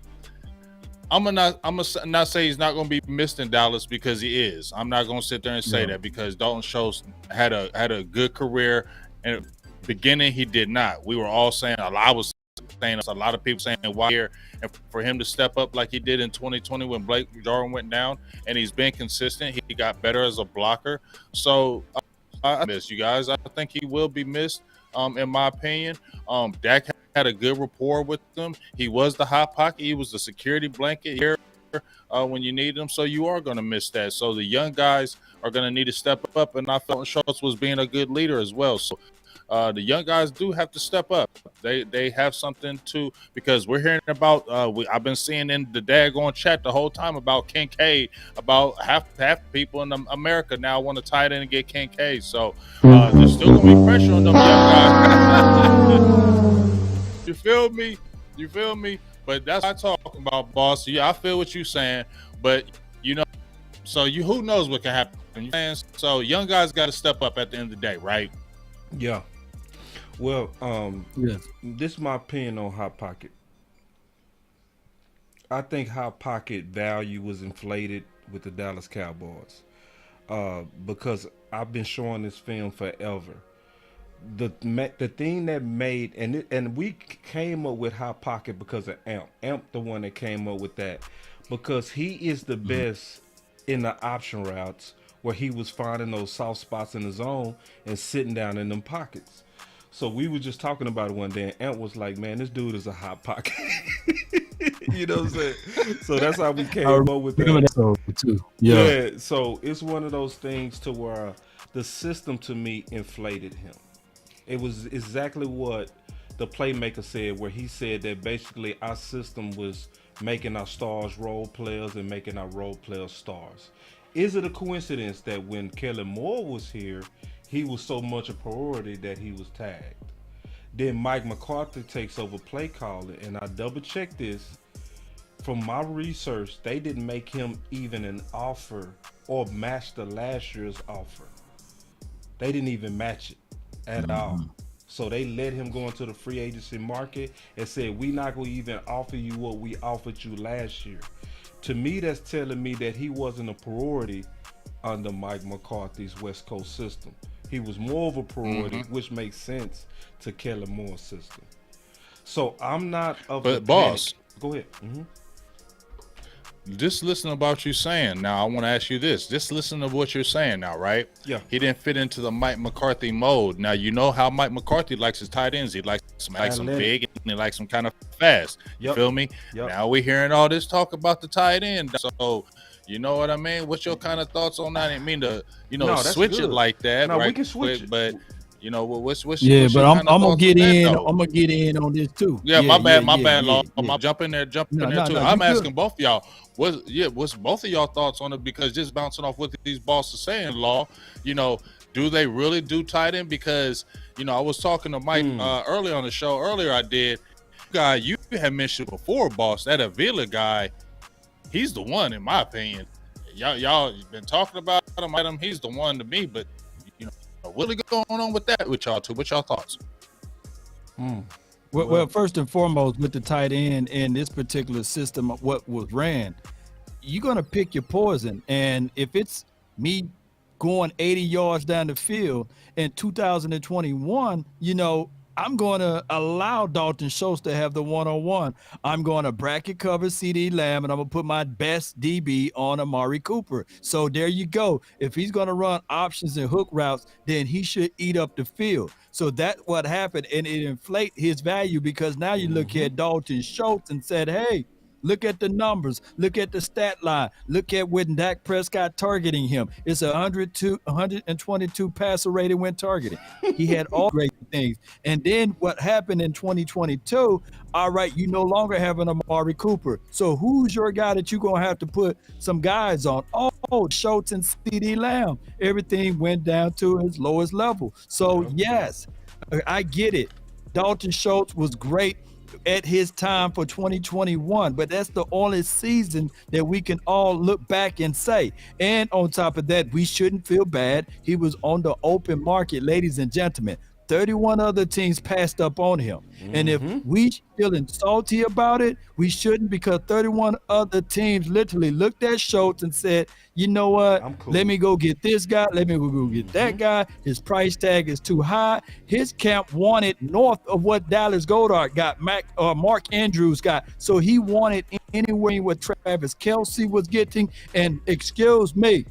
I'm gonna not say he's not gonna be missed in Dallas because he is. I'm not gonna sit there and say that because Dalton Schultz had a good career, and at the beginning he did not. We were all saying, I was saying, a lot of people saying why here, and for him to step up like he did in 2020 when Blake Jarwin went down, and he's been consistent. He got better as a blocker. So I miss you guys. I think he will be missed. In my opinion, Dak had a good rapport with them. He was the hot pocket. He was the security blanket here when you need him. So you are going to miss that. So the young guys are going to need to step up. And I felt Schultz was being a good leader as well. So the young guys do have to step up. They have something to, because we're hearing about. I've been seeing in the daggone chat the whole time about Kincaid. About half the people in America now want to tie it in and get Kincaid. So there's still going to be pressure on them young guys. You feel me? But that's what I'm talking about, boss. Yeah, I feel what you're saying. But so who knows what can happen? So young guys got to step up at the end of the day, right? Yeah. Well, this is my opinion on Hot Pocket. I think Hot Pocket value was inflated with the Dallas Cowboys because I've been showing this film forever. The thing that made and we came up with Hot Pocket because of Amp the one that came up with that, because he is the best in the option routes where he was finding those soft spots in the zone and sitting down in them pockets. So we were just talking about it one day, and Amp was like, "Man, this dude is a hot pocket." You know what I'm saying? So that's how we came up with that too. Yeah. So it's one of those things to where the system to me inflated him. It was exactly what the playmaker said, where he said that basically our system was making our stars role players and making our role players stars. Is it a coincidence that when Kellen Moore was here, he was so much a priority that he was tagged? Then Mike McCarthy takes over play calling, and I double checked this. From my research, they didn't make him even an offer or match the last year's offer. They didn't even match it at all. So they let him go into the free agency market and said, we're not going to even offer you what we offered you last year. To me, that's telling me that he wasn't a priority under Mike McCarthy's West Coast system. He was more of a priority, which makes sense to Kellen Moore's system. So I'm not of the boss. Go ahead. Just listen about you saying. Now I want to ask you this. Just listen to what you're saying now, right? Yeah. He didn't fit into the Mike McCarthy mold. Now you know how Mike McCarthy likes his tight ends. He likes them big and he likes them kind of fast. You feel me? Yep. Now we're hearing all this talk about the tight end. So you know what I mean? What's your kind of thoughts on that? I didn't mean to, switch it like that. No, right? We can switch it. But You know, what's Yeah, what's but your I'm kind of gonna thoughts get on that in. though? I'm gonna get in on this too. Yeah, my bad, Law. Yeah. Jump in there too. No, I'm you asking good. both of y'all. What's both of y'all thoughts on it? Because just bouncing off what these bosses saying, Law. You know, do they really do tight end? Because you know, I was talking to Mike earlier on the show. Earlier, I did. Guy, you had mentioned before, boss. That Avila guy, he's the one, in my opinion. Y'all been talking about him. He's the one to me. But you know, what's going on with that with y'all two? What's y'all thoughts? Well, first and foremost, with the tight end in this particular system, what was ran, you're gonna pick your poison. And if it's me going 80 yards down the field in 2021, you know, I'm going to allow Dalton Schultz to have the one-on-one. I'm going to bracket cover CD Lamb, and I'm going to put my best DB on Amari Cooper. So there you go. If he's going to run options and hook routes, then he should eat up the field. So that's what happened, and it inflate his value because now you look at Dalton Schultz and said, hey, look at the numbers. Look at the stat line. Look at when Dak Prescott targeting him. It's 122 passer rating when targeting. He had all great things. And then what happened in 2022, all right, you no longer have an Amari Cooper. So who's your guy that you're going to have to put some guys on? Oh, Schultz and CD Lamb. Everything went down to his lowest level. So, yes, I get it. Dalton Schultz was great at his time for 2021, but that's the only season that we can all look back and say. And on top of that, we shouldn't feel bad. He was on the open market, ladies and gentlemen. 31 other teams passed up on him. And if we feeling salty about it, we shouldn't, because 31 other teams literally looked at Schultz and said, you know what, Cool. let me go get this guy, let me go get that guy. His price tag is too high. His camp wanted north of what Dallas Goedert got, Mark Andrews got. So he wanted anywhere what Travis Kelce was getting. And excuse me,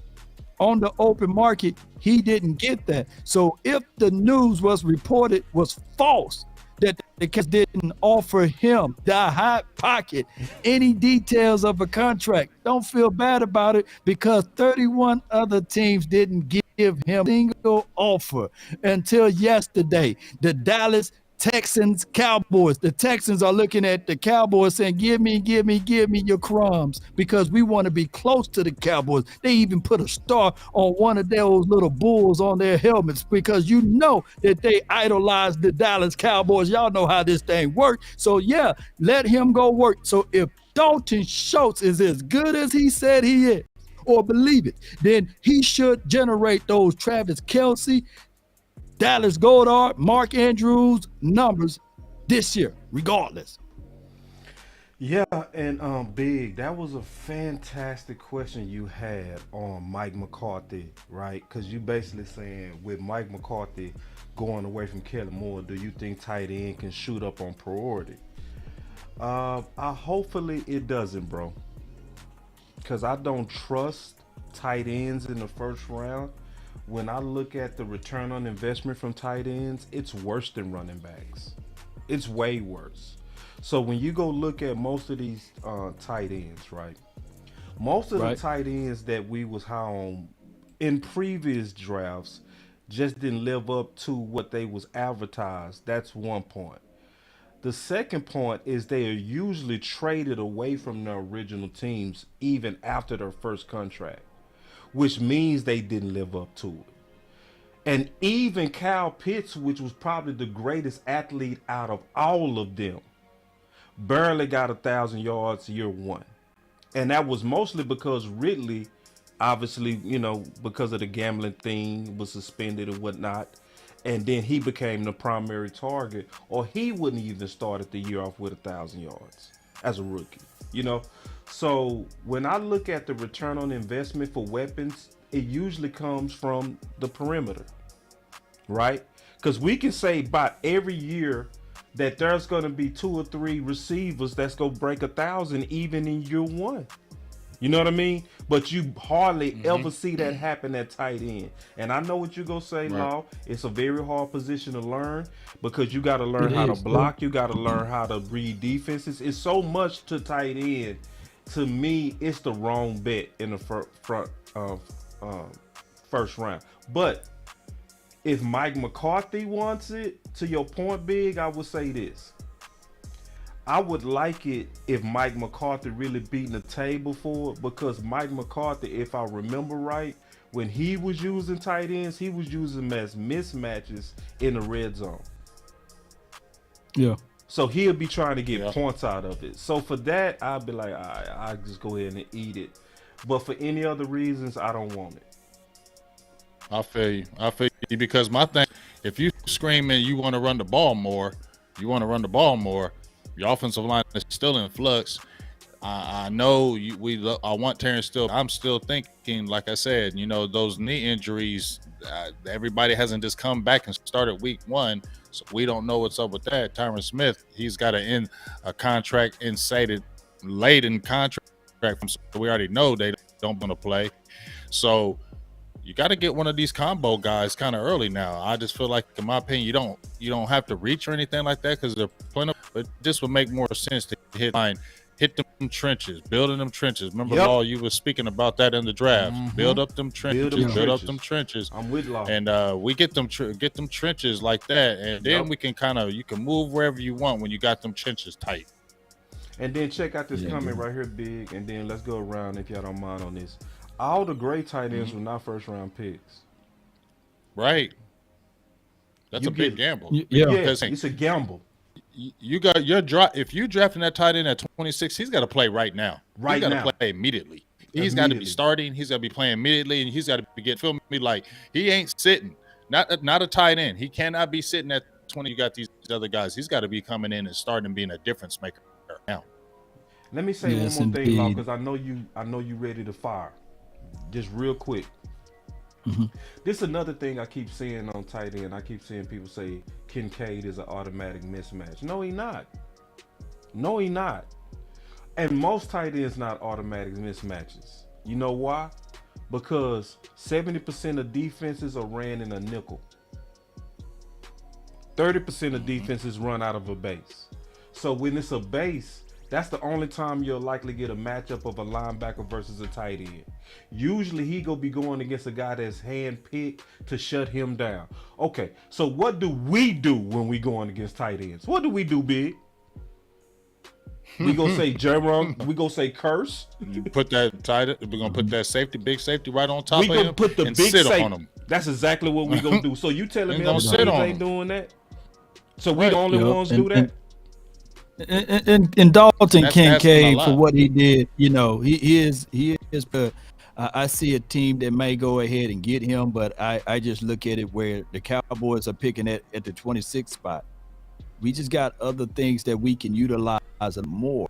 on the open market, he didn't get that. So if the news was reported was false, that the Cavs didn't offer him the hot pocket, any details of a contract, don't feel bad about it, because 31 other teams didn't give him a single offer until yesterday. The Dallas Texans, Cowboys. The Texans are looking at the Cowboys saying, give me your crumbs, because we want to be close to the Cowboys. They even put a star on one of those little bulls on their helmets, because you know that they idolize the Dallas Cowboys. Y'all know how this thing works. So yeah, let him go work. So if Dalton Schultz is as good as he said he is, or believe it, then he should generate those Travis Kelce, Dallas Goedert, Mark Andrews numbers this year, regardless. Yeah, and Big, that was a fantastic question you had on Mike McCarthy, right? Because you basically saying, with Mike McCarthy going away from Kellen Moore, do you think tight end can shoot up on priority? Hopefully it doesn't, bro. Because I don't trust tight ends in the first round. When I look at the return on investment from tight ends, it's worse than running backs. It's way worse. So when you go look at most of these tight ends, right? Most of the tight ends that we was high on in previous drafts just didn't live up to what they was advertised. That's one point. The second point is they are usually traded away from their original teams even after their first contract, which means they didn't live up to it. And even Kyle Pitts, which was probably the greatest athlete out of all of them, barely got 1,000 yards year one. And that was mostly because Ridley, obviously, you know, because of the gambling thing, was suspended and whatnot. And then he became the primary target, or he wouldn't even started the year off with 1,000 yards as a rookie, you know? So when I look at the return on investment for weapons, it usually comes from the perimeter, right? Because we can say about every year that there's going to be 2 or 3 receivers that's going to break 1,000 even in year one. You know what I mean? But you hardly ever see that happen at tight end. And I know what you're going to say, Law. It's a very hard position to learn, because you got to learn how to block. You got to learn how to read defenses. It's so much to tight end. To me, it's the wrong bet in the first round. But if Mike McCarthy wants it, to your point, Big, I would say this. I would like it if Mike McCarthy really beating the table for it, because Mike McCarthy, if I remember right, when he was using tight ends, he was using them as mismatches in the red zone. Yeah. So he'll be trying to get points out of it. So for that, I'll be like, all right, I'll just go ahead and eat it. But for any other reasons, I don't want it. I feel you because my thing, if you screaming you want to run the ball more, your offensive line is still in flux. I know I want Terrence Steele. I'm still thinking, like I said, those knee injuries, everybody hasn't just come back and started week 1. So we don't know what's up with that. Tyron Smith, he's got to end a contract laden contract. So we already know they don't want to play. So you got to get one of these combo guys kind of early now. I just feel like, in my opinion, you don't have to reach or anything like that because they're plenty. But this would make more sense to hit them trenches, building them trenches. Remember, Law, you were speaking about that in the draft. Mm-hmm. Build up them trenches. I'm with Law. And we get them trenches like that, and then we can you can move wherever you want when you got them trenches tight. And then check out this comment right here, Big, and then let's go around if y'all don't mind on this. All the great tight ends were not first-round picks. Right. That's a big gamble. Yeah, it's a gamble. You got your drop. If you drafting that tight end at 26, he's got to play right now. He's got to play immediately. He's got to be starting. He's got to be playing immediately, and he's got to be feel me like he ain't sitting. Not a tight end. He cannot be sitting at 20. You got these other guys. He's got to be coming in and starting and being a difference maker now. Let me say one more thing, Law, because I know you ready to fire. Just real quick. This is another thing I keep seeing on tight end. I keep seeing people say Kincaid is an automatic mismatch. No, he not. And most tight ends not automatic mismatches. You know why? Because 70% of defenses are ran in a nickel. 30% of defenses run out of a base. So when it's a base, that's the only time you'll likely get a matchup of a linebacker versus a tight end. Usually he gonna be going against a guy that's handpicked to shut him down. Okay, so what do we do when we going against tight ends? What do we do, Big? We gonna say Jerome. We gonna say curse. You put that tight. We're gonna put that big safety right on top of him. We gonna put the and big sit safety on him. That's exactly what we gonna do. So you telling me gonna other sit teams on ain't him. doing that? So we the only ones do that? And Dalton That's Kincaid, asking a for lot. what he did, he is. I see a team that may go ahead and get him, but I just look at it where the Cowboys are picking at the 26th spot. We just got other things that we can utilize more.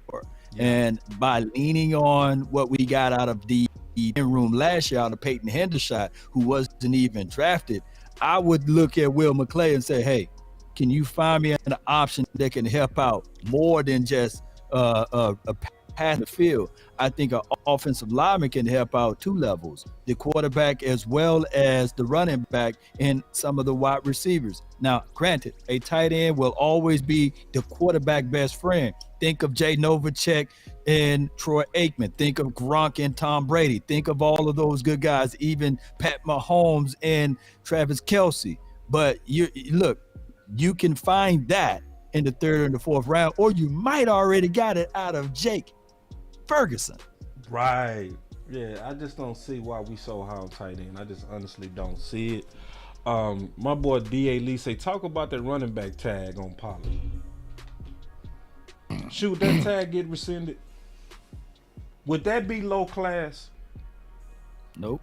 And by leaning on what we got out of the in-room last year out of Peyton Hendershot, who wasn't even drafted, I would look at Will McClay and say, hey, can you find me an option that can help out more than just a pass in the field? I think an offensive lineman can help out 2 levels, the quarterback as well as the running back and some of the wide receivers. Now, granted, a tight end will always be the quarterback best friend. Think of Jay Novacek and Troy Aikman. Think of Gronk and Tom Brady. Think of all of those good guys, even Pat Mahomes and Travis Kelce. But you can find that in the 3rd and the 4th round, or you might already got it out of Jake Ferguson. Right. Yeah, I just don't see why we so high on tight end. I just honestly don't see it. My boy D.A. Lee say, talk about that running back tag on Pollard. Shoot, that tag get rescinded? Would that be low class? Nope.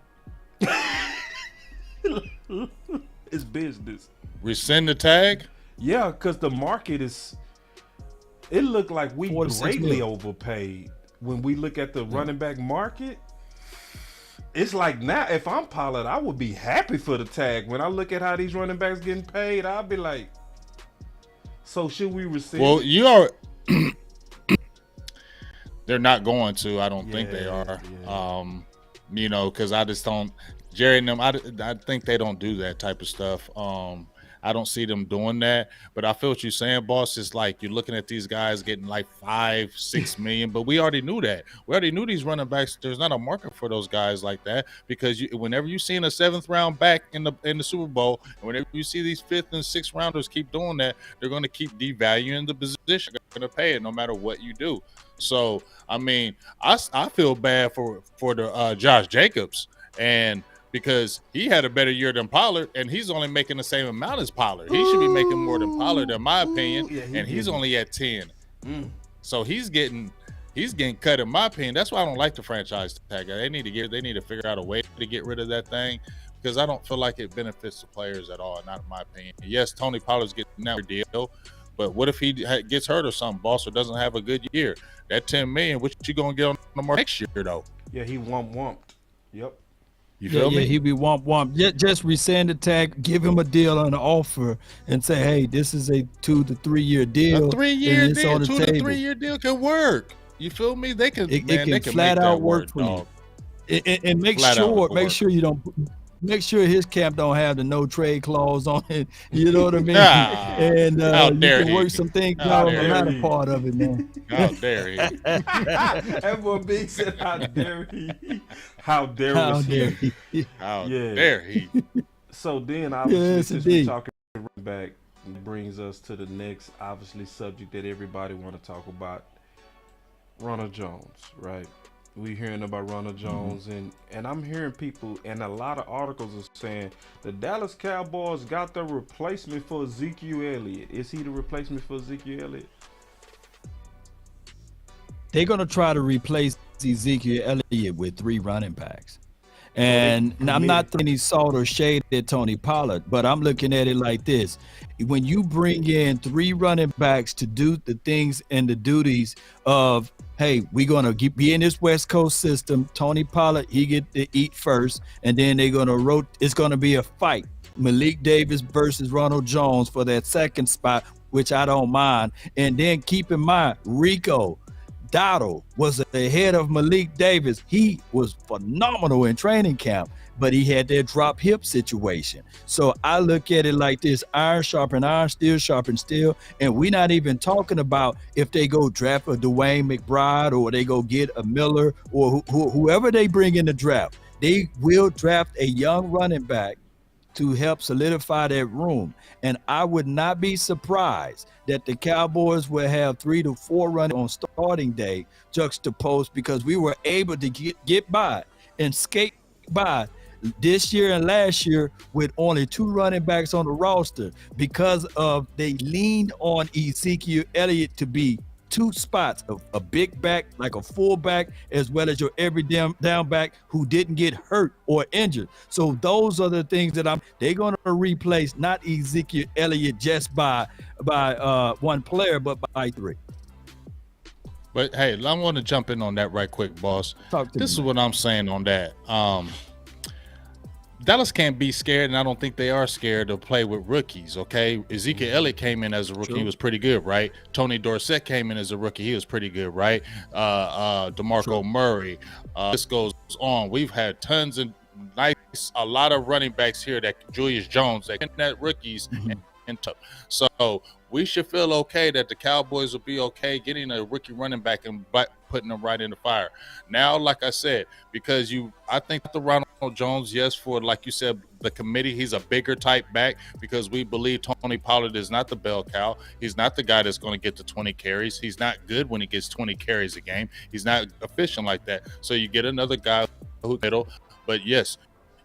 It's business. Rescind the tag? Yeah, because the market is, it looked like we 46 greatly mil. overpaid. When we look at the running back market, it's like now, if I'm Pollard, I would be happy for the tag. When I look at how these running backs getting paid, I'll be like, so should we rescind? Well, you are. They're not going to. I don't think they are. Yeah. Because I just don't. Jerry and them, I think they don't do that type of stuff. I don't see them doing that. But I feel what you're saying, boss. It's like you're looking at these guys getting like 5-6 million, but we already knew that. We already knew these running backs. There's not a market for those guys like that because whenever you see a 7th round back in the Super Bowl, and whenever you see these 5th and 6th rounders keep doing that, they're going to keep devaluing the position. They're going to pay it no matter what you do. So I mean, I feel bad for the Josh Jacobs, and because he had a better year than Pollard, and he's only making the same amount as Pollard. He should be making more than Pollard, in my opinion, and he's only at 10. So he's getting cut, in my opinion. That's why I don't like the franchise tag. They need to figure out a way to get rid of that thing because I don't feel like it benefits the players at all. Not in my opinion. Yes, Tony Pollard's getting that deal, but what if he gets hurt or something, boss, or doesn't have a good year? That $10 million, what you gonna get on the market next year though? Yeah, he wumped. Yep. You feel me? Yeah, he be womp. Just rescind the tag, give him a deal on the offer, and say, hey, this is a 2 to 3 year deal. A 3-year and it's deal, on the 2 table. to 3 year deal can work. You feel me? They can. It They can make flat that out work for dog. you. And make Flat out sure work. you don't. Make sure his camp don't have the no trade clause on it. You know what I mean? And How you dare can he. work some things How out on the dare latter he. part of it, man. How dare he? That boy Big said, "How dare he? How dare How was dare he?" he? How Yeah. dare he? So then, obviously, Yes, since we're indeed. talking running back, brings us to the next, obviously, subject that everybody want to talk about: Ronald Jones, right? We hearing about Ronald Jones, and I'm hearing people, and a lot of articles are saying the Dallas Cowboys got the replacement for Ezekiel Elliott. Is he the replacement for Ezekiel Elliott? They're going to try to replace Ezekiel Elliott with 3 running backs. And I'm not throwing any salt or shade at Tony Pollard, but I'm looking at it like this. When you bring in 3 running backs to do the things and the duties of, hey, we're going to be in this West Coast system. Tony Pollard, he get to eat first, and then they're going to it's going to be a fight. Malik Davis versus Ronald Jones for that second spot, which I don't mind. And then keep in mind, Rico Dotto was ahead of Malik Davis. He was phenomenal in training camp, but he had that drop hip situation. So I look at it like this: iron sharpen iron, steel sharpen steel. And we're not even talking about if they go draft a Dwayne McBride or they go get a Miller or whoever they bring in the draft. They will draft a young running back to help solidify that room. And I would not be surprised that the Cowboys will have 3 to 4 runners on starting day juxtaposed, because we were able to get by and skate by this year and last year with only 2 running backs on the roster because of they leaned on Ezekiel Elliott to be 2 spots, a big back, like a fullback, as well as your every down back who didn't get hurt or injured. So those are the things that they're going to replace, not Ezekiel Elliott just by 1 player, but by 3. But hey, I want to jump in on that right quick, boss. This is me. what I'm saying on that. Dallas can't be scared, and I don't think they are scared to play with rookies, okay? Ezekiel Elliott came in as a rookie. True. He was pretty good, right? Tony Dorsett came in as a rookie. He was pretty good, right? DeMarco Murray. This goes on. We've had tons of a lot of running backs here, that Julius Jones, that rookies and tough. So we should feel okay that the Cowboys will be okay getting a rookie running back and putting them right in the fire. Now, like I said, because I think the Ronald Jones, yes, for, like you said, the committee, he's a bigger type back, because we believe Tony Pollard is not the bell cow. He's not the guy that's going to get the 20 carries. He's not good when he gets 20 carries a game. He's not efficient like that. So you get another guy who's middle, but yes,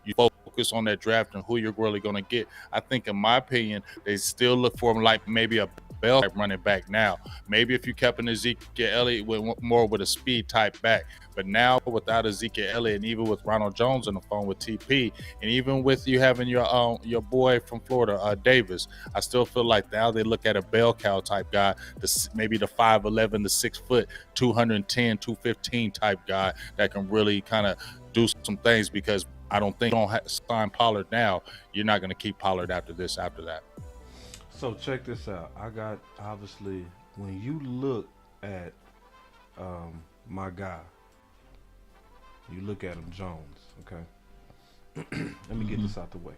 you focus on that draft and who you're really going to get. I think, in my opinion, they still look for him like maybe a bell type running back now. Maybe if you kept an Ezekiel Elliott with a speed type back. But now, without Ezekiel Elliott, and even with Ronald Jones on the phone with TP, and even with you having your boy from Florida, Davis, I still feel like now they look at a bell cow type guy, maybe the 5'11", the 6 foot, 210, 215 type guy that can really kind of do some things, because I don't think you don't sign Pollard now. You're not going to keep Pollard after that. So check this out. I got, obviously, when you look at my guy, you look at him, Jones, okay? Let me get this out the way.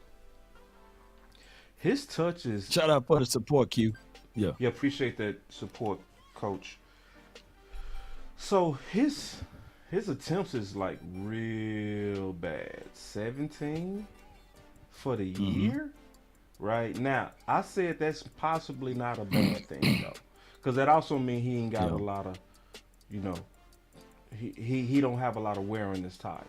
his touches. Shout out for the support, Q. Yeah. Yeah, appreciate that support, Coach. So his attempts is like real bad. 17 for the year. Right now, I said that's possibly not a bad thing though, because that also means he ain't got a lot of, he don't have a lot of wear on his tires,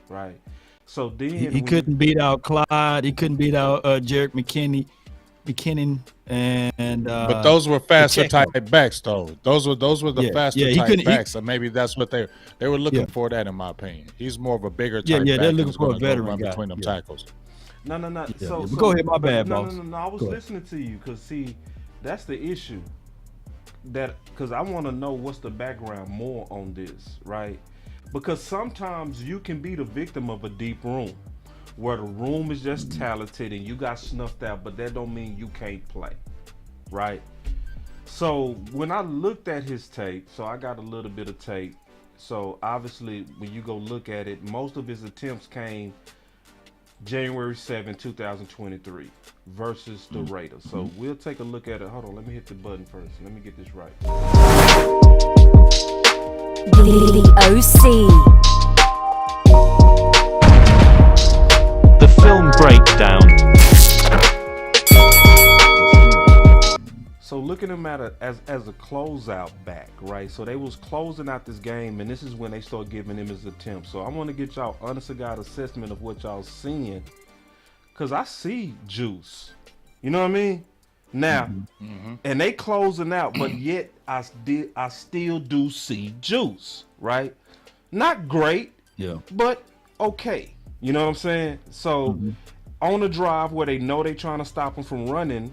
right? So then he couldn't beat out Clyde. He couldn't beat out Jarek McKinnon, and but those were faster type backs though. Those were the faster type backs. So maybe that's what they were looking for. That, in my opinion, he's more of a bigger type back. They're looking for a veteran guy between them tackles. No. So go ahead, my bad, boss. No. I was listening to you because see, that's the issue. Because I want to know what's the background more on this, right? Because sometimes you can be the victim of a deep room, where the room is just talented and you got snuffed out, but that don't mean you can't play, right? So when I looked at his tape, so I got a little bit of tape. So obviously, when you go look at it, most of his attempts came January 7, 2023 versus the Raiders. So we'll take a look at it. Hold on, let me hit the button first. Let me get this right. The OC. The film breakdown. So looking at him as a closeout back, right? So they was closing out this game, and this is when they start giving him his attempts. So I want to get y'all honest to God assessment of what y'all seeing, because I see juice. You know what I mean? Now, and they closing out, but yet I still do see juice, right? Not great, but okay. You know what I'm saying? So on the drive where they know they trying to stop him from running,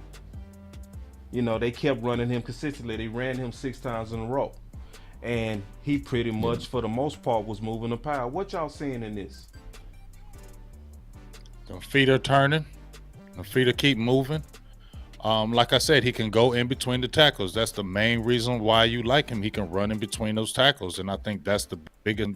they kept running him consistently. They ran him 6 times in a row. And he pretty much, for the most part, was moving the pile. What y'all seeing in this? The feet are turning. The feet are keep moving. Like I said, he can go in between the tackles. That's the main reason why you like him. He can run in between those tackles. And I think that's the biggest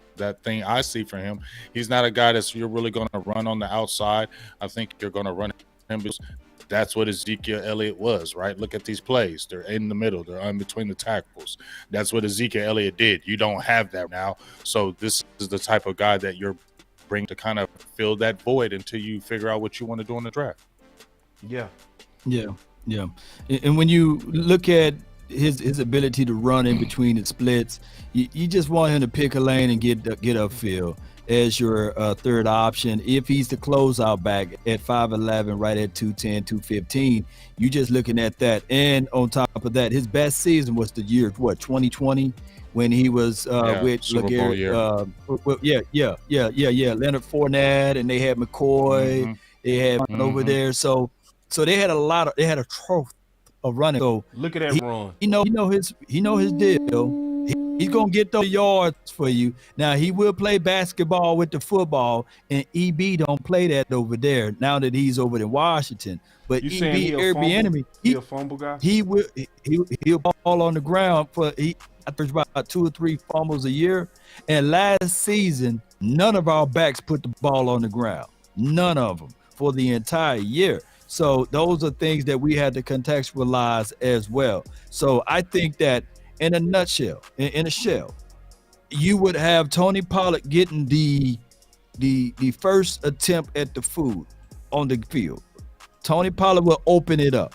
thing I see for him. He's not a guy you're really going to run on the outside. I think you're going to run him because that's what Ezekiel Elliott was, right? Look at these plays. They're in the middle. They're in between the tackles. That's what Ezekiel Elliott did. You don't have that now. So this is the type of guy that you're bringing to kind of fill that void until you figure out what you want to do in the draft. Yeah. And when you look at his ability to run in between the splits, you just want him to pick a lane and get upfield as your third option. If he's the closeout back at 5'11", right at 210, 215, you just looking at that. And on top of that, his best season was the year 2020 when he was with Super Bowl year. Leonard Fournette, and they had McCoy, they had over there. So they had a trough of running. So look at that run. He know his deal. He's gonna get those yards for you. Now he will play basketball with the football, and EB don't play that over there now that he's over in Washington. But You EB, saying he a fumble guy? He'll ball on the ground I think about 2 or 3 fumbles a year. And last season, none of our backs put the ball on the ground. None of them for the entire year. So those are things that we had to contextualize as well. So I think that in a nutshell, in a shell, you would have Tony Pollard getting the first attempt at the food on the field. Tony Pollard will open it up,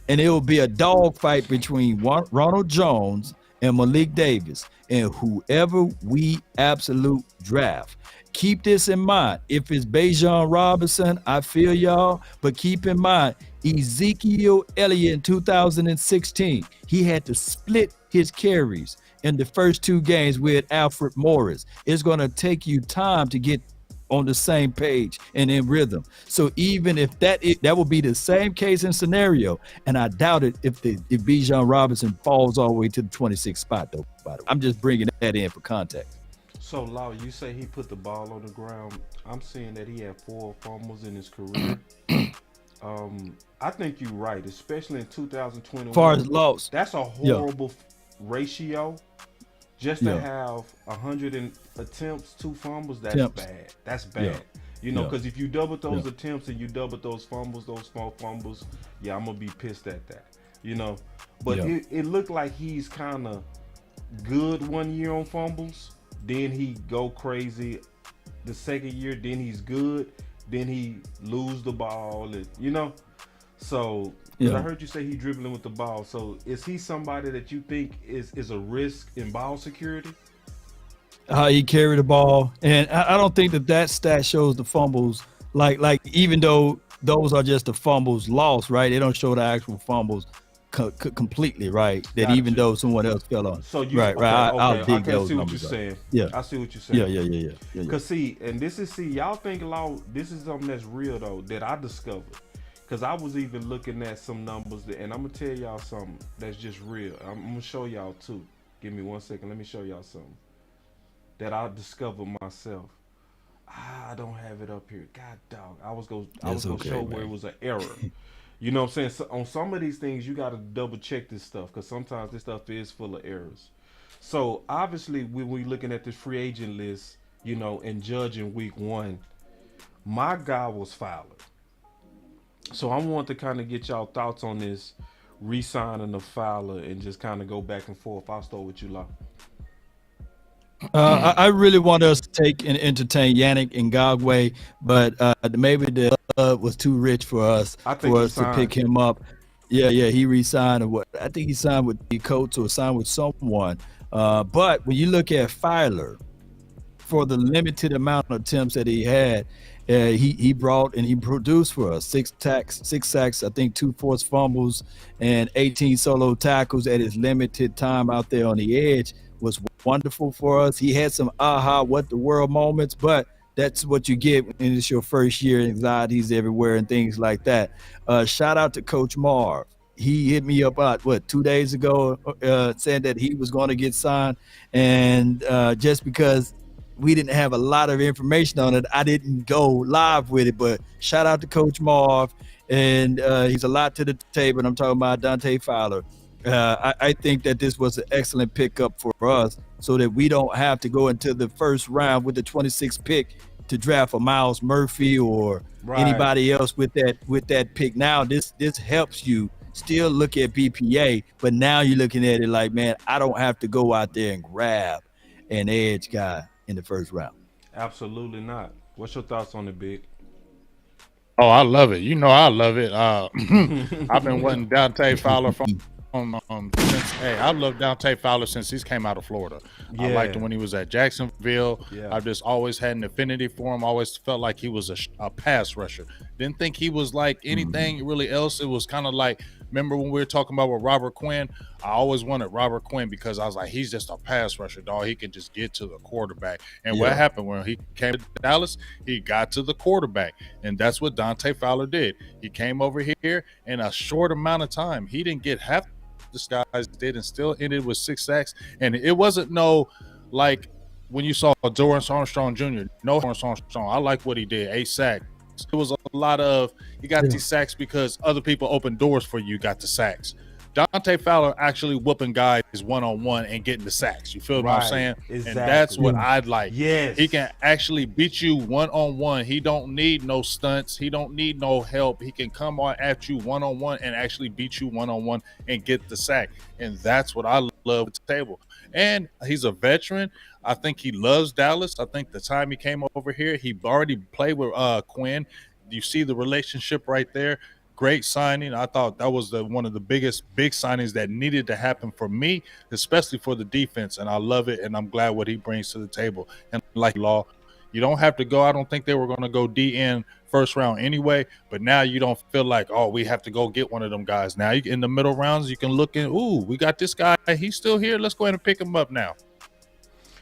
and it will be a dogfight between Ronald Jones and Malik Davis and whoever we absolute draft. Keep this in mind. If it's Bijan Robinson, I feel y'all, but keep in mind, Ezekiel Elliott in 2016, he had to split his carries in the first 2 games with Alfred Morris. It's going to take you time to get on the same page and in rhythm. So even if that will be the same case and scenario, and I doubt it if Bijan Robinson falls all the way to the 26th spot, though. By the way, I'm just bringing that in for context. So, Lau, you say he put the ball on the ground. I'm seeing that he had 4 fumbles in his career. I think you're right, especially in 2021. As far as loss, that's a horrible ratio. Just to have 100 attempts, 2 fumbles, that's bad. That's bad. You know, Yeah. because if you double those attempts and you double those fumbles, those small fumbles, yeah, I'm gonna be pissed at that. You know, but Yeah. it looked like he's kind of good one year on fumbles, then he go crazy the second year, then he's good, then he lose the ball, and you know. So, because I Yeah. heard you say he dribbling with the ball, so is he somebody that you think is a risk in ball security? How he carried the ball, and I don't think that stat shows the fumbles. Like even though those are just the fumbles lost, right? They don't show the actual fumbles completely, right? That Got even you. though someone else fell on, So you right? okay? I'll Okay, I dig can those see what you're numbers up. saying. Yeah, I see what you're yeah, saying. yeah. Cause see, and this is y'all think law. This is something that's real though that I discovered. Cause I was even looking at some numbers and I'm gonna tell y'all something that's just real. I'm gonna show y'all too. Give me 1 second. Let me show y'all something that I discovered myself. I don't have it up here. God dog. I was gonna okay, show man. where it was an error. You know what I'm saying? So on some of these things, you got to double check this stuff because sometimes this stuff is full of errors. So obviously, when we looking at this free agent list, you know, and judging week 1, my guy was Fowler. So I want to kind of get y'all thoughts on this re-signing of Fowler and just kind of go back and forth. I'll start with you, Law. I really want us to take and entertain Yannick Ngakwe, but maybe the was too rich for us I think he to pick signed. him up. Yeah, he re-signed or what? I think he signed with the Colts or signed with someone. But when you look at Fowler, for the limited amount of attempts that he had, he brought and he produced for us 6 sacks, I think 2 forced fumbles, and 18 solo tackles at his limited time out there on the edge was wonderful for us. He had some what the world moments, but that's what you get when it's your first year, anxieties everywhere and things like that. Shout out to Coach Marv. He hit me up 2 days ago, saying that he was going to get signed, and just because we didn't have a lot of information on it, I didn't go live with it. But shout out to Coach Marv, and he's a lot to the table. And I'm talking about Dante Fowler. I think that this was an excellent pickup for us, so that we don't have to go into the first round with the 26th pick to draft a Miles Murphy or anybody else with that pick. Now this helps you still look at BPA, but now you're looking at it like, man, I don't have to go out there and grab an edge guy in the first round. Absolutely not. What's your thoughts on it, Big? Oh, I love it. You know, I love it. I've been wanting Dante Fowler from since I love Dante Fowler since he's came out of Florida. I liked him when he was at Jacksonville. I've just always had an affinity for him. Always felt like he was a pass rusher. Didn't think he was like anything really else. It was kind of like, remember when we were talking about with Robert Quinn? I always wanted Robert Quinn because I was like, he's just a pass rusher, dog. He can just get to the quarterback. And what happened when he came to Dallas? He got to the quarterback. And that's what Dante Fowler did. He came over here in a short amount of time. He didn't get half this guys did and still ended with 6 sacks. And it wasn't like when you saw Dorrance Armstrong Jr. No, Dorrance Armstrong, I like what he did, 8 sacks. It was a lot of, you got these sacks because other people opened doors for you, got the sacks. Dante Fowler actually whooping guys one-on-one and getting the sacks. You feel what I'm saying? Exactly. And that's what I'd like. Yes. He can actually beat you one-on-one. He don't need no stunts. He don't need no help. He can come on at you one-on-one and actually beat you one-on-one and get the sack. And that's what I love at the table. And he's a veteran. I think he loves Dallas. I think the time he came over here, he already played with Quinn. You see the relationship right there. Great signing. I thought that was one of the big signings that needed to happen for me, especially for the defense. And I love it, and I'm glad what he brings to the table. And like Law, you don't have to go. I don't think they were going to go DN first round anyway, but now you don't feel like, oh, we have to go get one of them guys. Now you, in the middle rounds, you can look in, ooh, we got this guy. He's still here. Let's go ahead and pick him up now.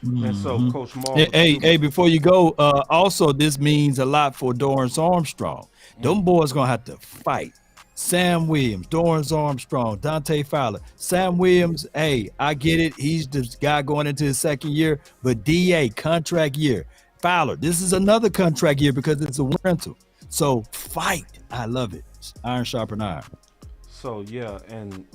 And so, Coach Marv. Hey, before you go, also this means a lot for Dorrance Armstrong. Them boys gonna have to fight. Sam Williams, Dorrance Armstrong, Dante Fowler. Sam Williams, hey, I get it. He's the guy going into his second year, but DA, contract year. Fowler, this is another contract year because it's a rental. So fight. I love it. Iron sharpen iron. So yeah, and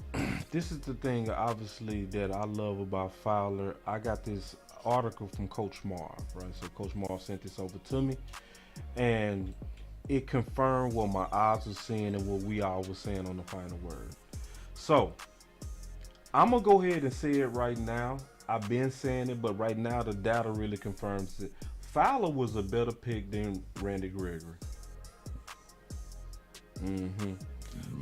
this is the thing obviously that I love about Fowler. I got this article from Coach Marv, right? So Coach Marv sent this over to me, and it confirmed what my eyes were seeing and what we all were saying on the final word. So I'm gonna go ahead and say it right now. I've been saying it, but right now the data really confirms it. Fowler was a better pick than Randy Gregory.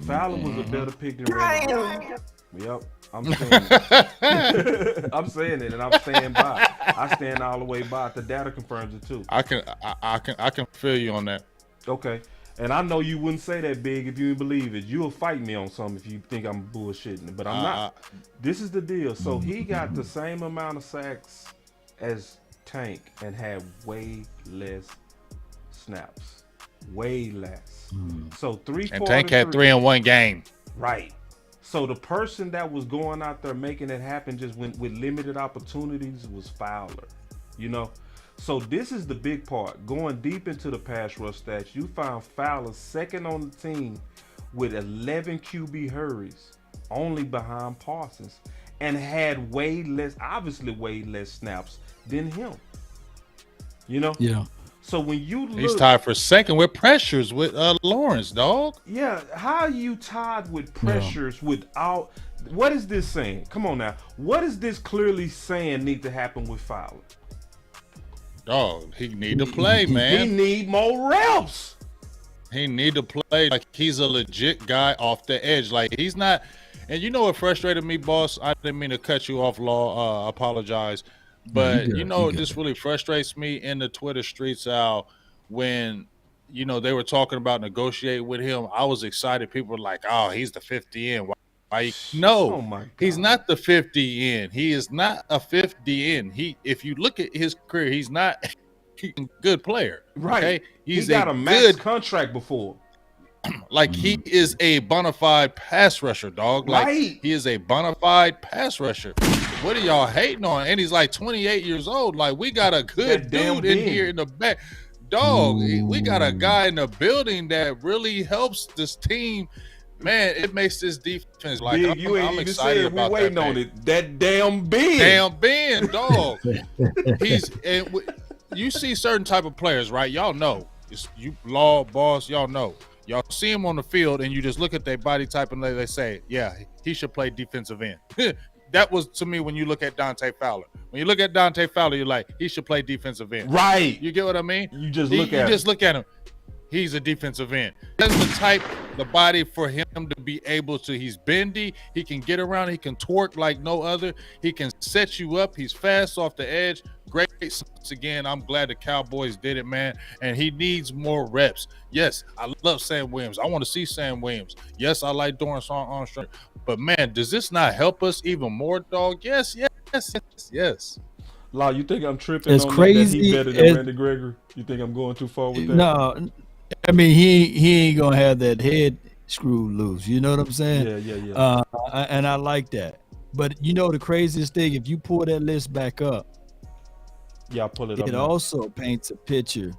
Fowler was a better pick than Randy Gregory. Yep, I'm saying it. I'm saying it, and I'm staying by. I stand all the way by it. The data confirms it too. I can feel you on that. Okay. And I know you wouldn't say that, Big, if you didn't believe it. You'll fight me on something if you think I'm bullshitting, but I'm not. This is the deal. So he got the same amount of sacks as Tank and had way less snaps. Way less. So 3 And Tank had 3 in one game. Right. So the person that was going out there making it happen just with limited opportunities was Fowler. You know? So this is the big part. Going deep into the pass rush stats, you found Fowler second on the team with 11 QB hurries, only behind Parsons, and had obviously way less snaps than him. You know? Yeah. So when you look, he's tied for second with pressures with Lawrence, dog. Yeah, how are you tied with pressures without? What is this saying? Come on now. What is this clearly saying need to happen with Fowler? Dog, he need to play, man. He need more reps. He need to play like he's a legit guy off the edge. Like he's not. And you know what frustrated me, boss? I didn't mean to cut you off, Law. Apologize. But this really frustrates me in the Twitter streets out when, they were talking about negotiating with him. I was excited. People were like, "Oh, he's the 50 in." Why? No, oh my God. He's not the 50 in. He is not a 50 in. If you look at his career, he's not a good player. Right. Okay? He got a max contract before. Like he is a bona fide pass rusher, dog. Like he is a bona fide pass rusher. What are y'all hating on? And he's like 28 years old. Like we got a good dude in here in the back. Dog, we got a guy in the building that really helps this team. Man, it makes this defense like Big, I'm excited about that. Waiting on it. That damn Ben. Damn Ben, dog. You see certain type of players, right? Y'all know. You Law, Boss, y'all know. Y'all see him on the field and you just look at their body type and they say, yeah, he should play defensive end. That was to me when you look at Dante Fowler. When you look at Dante Fowler, you're like, he should play defensive end. Right. You get what I mean? You just look at him. He's a defensive end. That's the type, the body for him to be able to. He's bendy. He can get around. He can torque like no other. He can set you up. He's fast off the edge. Great. Once again, I'm glad the Cowboys did it, man. And he needs more reps. Yes, I love Sam Williams. I want to see Sam Williams. Yes, I like Dorrance Armstrong. But, man, does this not help us even more, dog? Yes. Law, you think I'm tripping it's on crazy. That he better than Randy Gregory? You think I'm going too far with that? No. I mean, he ain't gonna have that head screwed loose. You know what I'm saying? Yeah. And I like that. But the craziest thing, if you pull that list back up, yeah, pull it up. It also paints a picture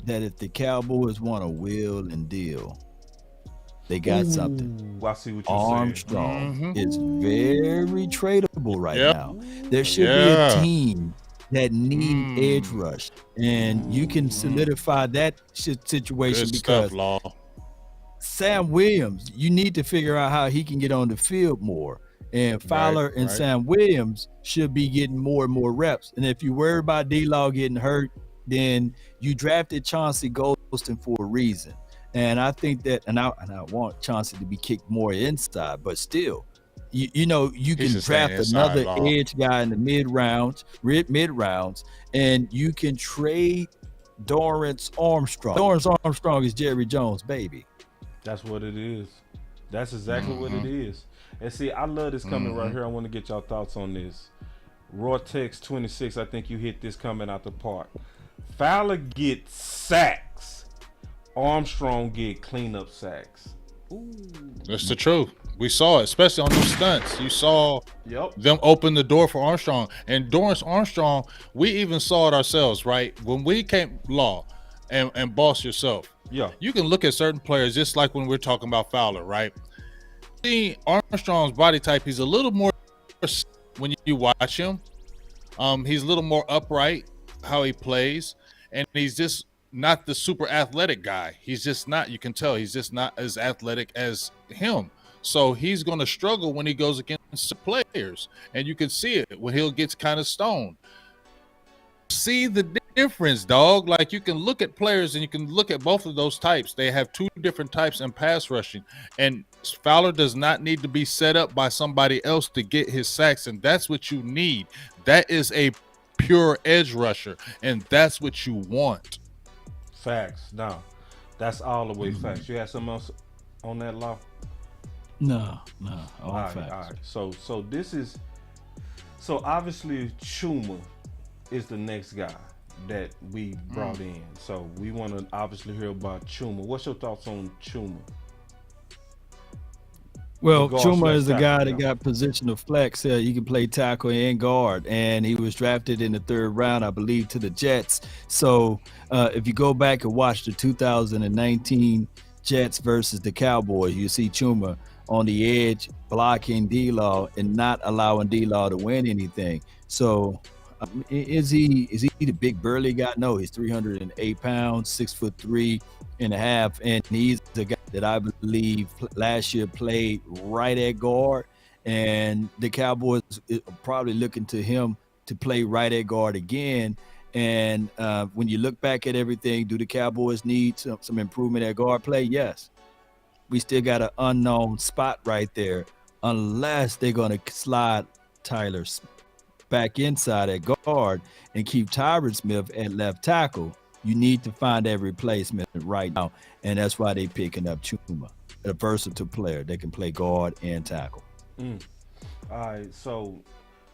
that if the Cowboys want to wheel and deal, they got something. I see what you're Armstrong is very tradable right now. There should be a team that need edge rush, and you can solidify that situation because Sam Williams, you need to figure out how he can get on the field more, and Fowler and Sam Williams should be getting more and more reps. And if you worry about D-Law getting hurt, then you drafted Chauncey Golston for a reason. And I think that, and I want Chauncey to be kicked more inside, but still, you can draft another edge guy in the mid rounds, and you can trade Dorrance Armstrong. Dorrance Armstrong is Jerry Jones' baby. That's what it is. That's exactly what it is. And see, I love this coming right here. I want to get y'all thoughts on this. Rotex 26, I think you hit this coming out the park. Fowler gets sacks. Armstrong get cleanup sacks. Ooh. That's the truth. We saw it, especially on those stunts. You saw them open the door for Armstrong. And Dorrance Armstrong, we even saw it ourselves, right? When we came, Law, and Boss yourself. Yeah. You can look at certain players, just like when we're talking about Fowler, right? See Armstrong's body type, he's a little more, when you watch him, he's a little more upright, how he plays. And he's just not the super athletic guy. He's just not. You can tell he's just not as athletic as him. So he's going to struggle when he goes against players, and you can see it when he'll get kind of stoned. See the difference, dog. Like, you can look at players and you can look at both of those types. They have two different types in pass rushing, and Fowler does not need to be set up by somebody else to get his sacks, and that's what you need. That is a pure edge rusher, and that's what you want. Facts. No, that's all the way facts. You have something else on that, Law? No, all All facts. right. So this is obviously Chuma is the next guy that we brought in. So we want to obviously hear about Chuma. What's your thoughts on Chuma? Well, The guard Chuma slash is the guy tackle, that got position of flex. He can play tackle and guard, and he was drafted in the 3rd round, I believe, to the Jets. So if you go back and watch the 2019 Jets versus the Cowboys, you see Chuma on the edge blocking D-Law and not allowing D-Law to win anything. So is he the big burly guy? No, he's 308 pounds, 6'3.5", and he's the guy that I believe last year played right at guard, and the Cowboys are probably looking to him to play right at guard again. And when you look back at everything, do the Cowboys need some improvement at guard play? Yes. We still got an unknown spot right there, unless they're going to slide Tyler back inside at guard and keep Tyron Smith at left tackle. You need to find that replacement right now, and that's why they're picking up Chuma, a versatile player that can play guard and tackle. All right, so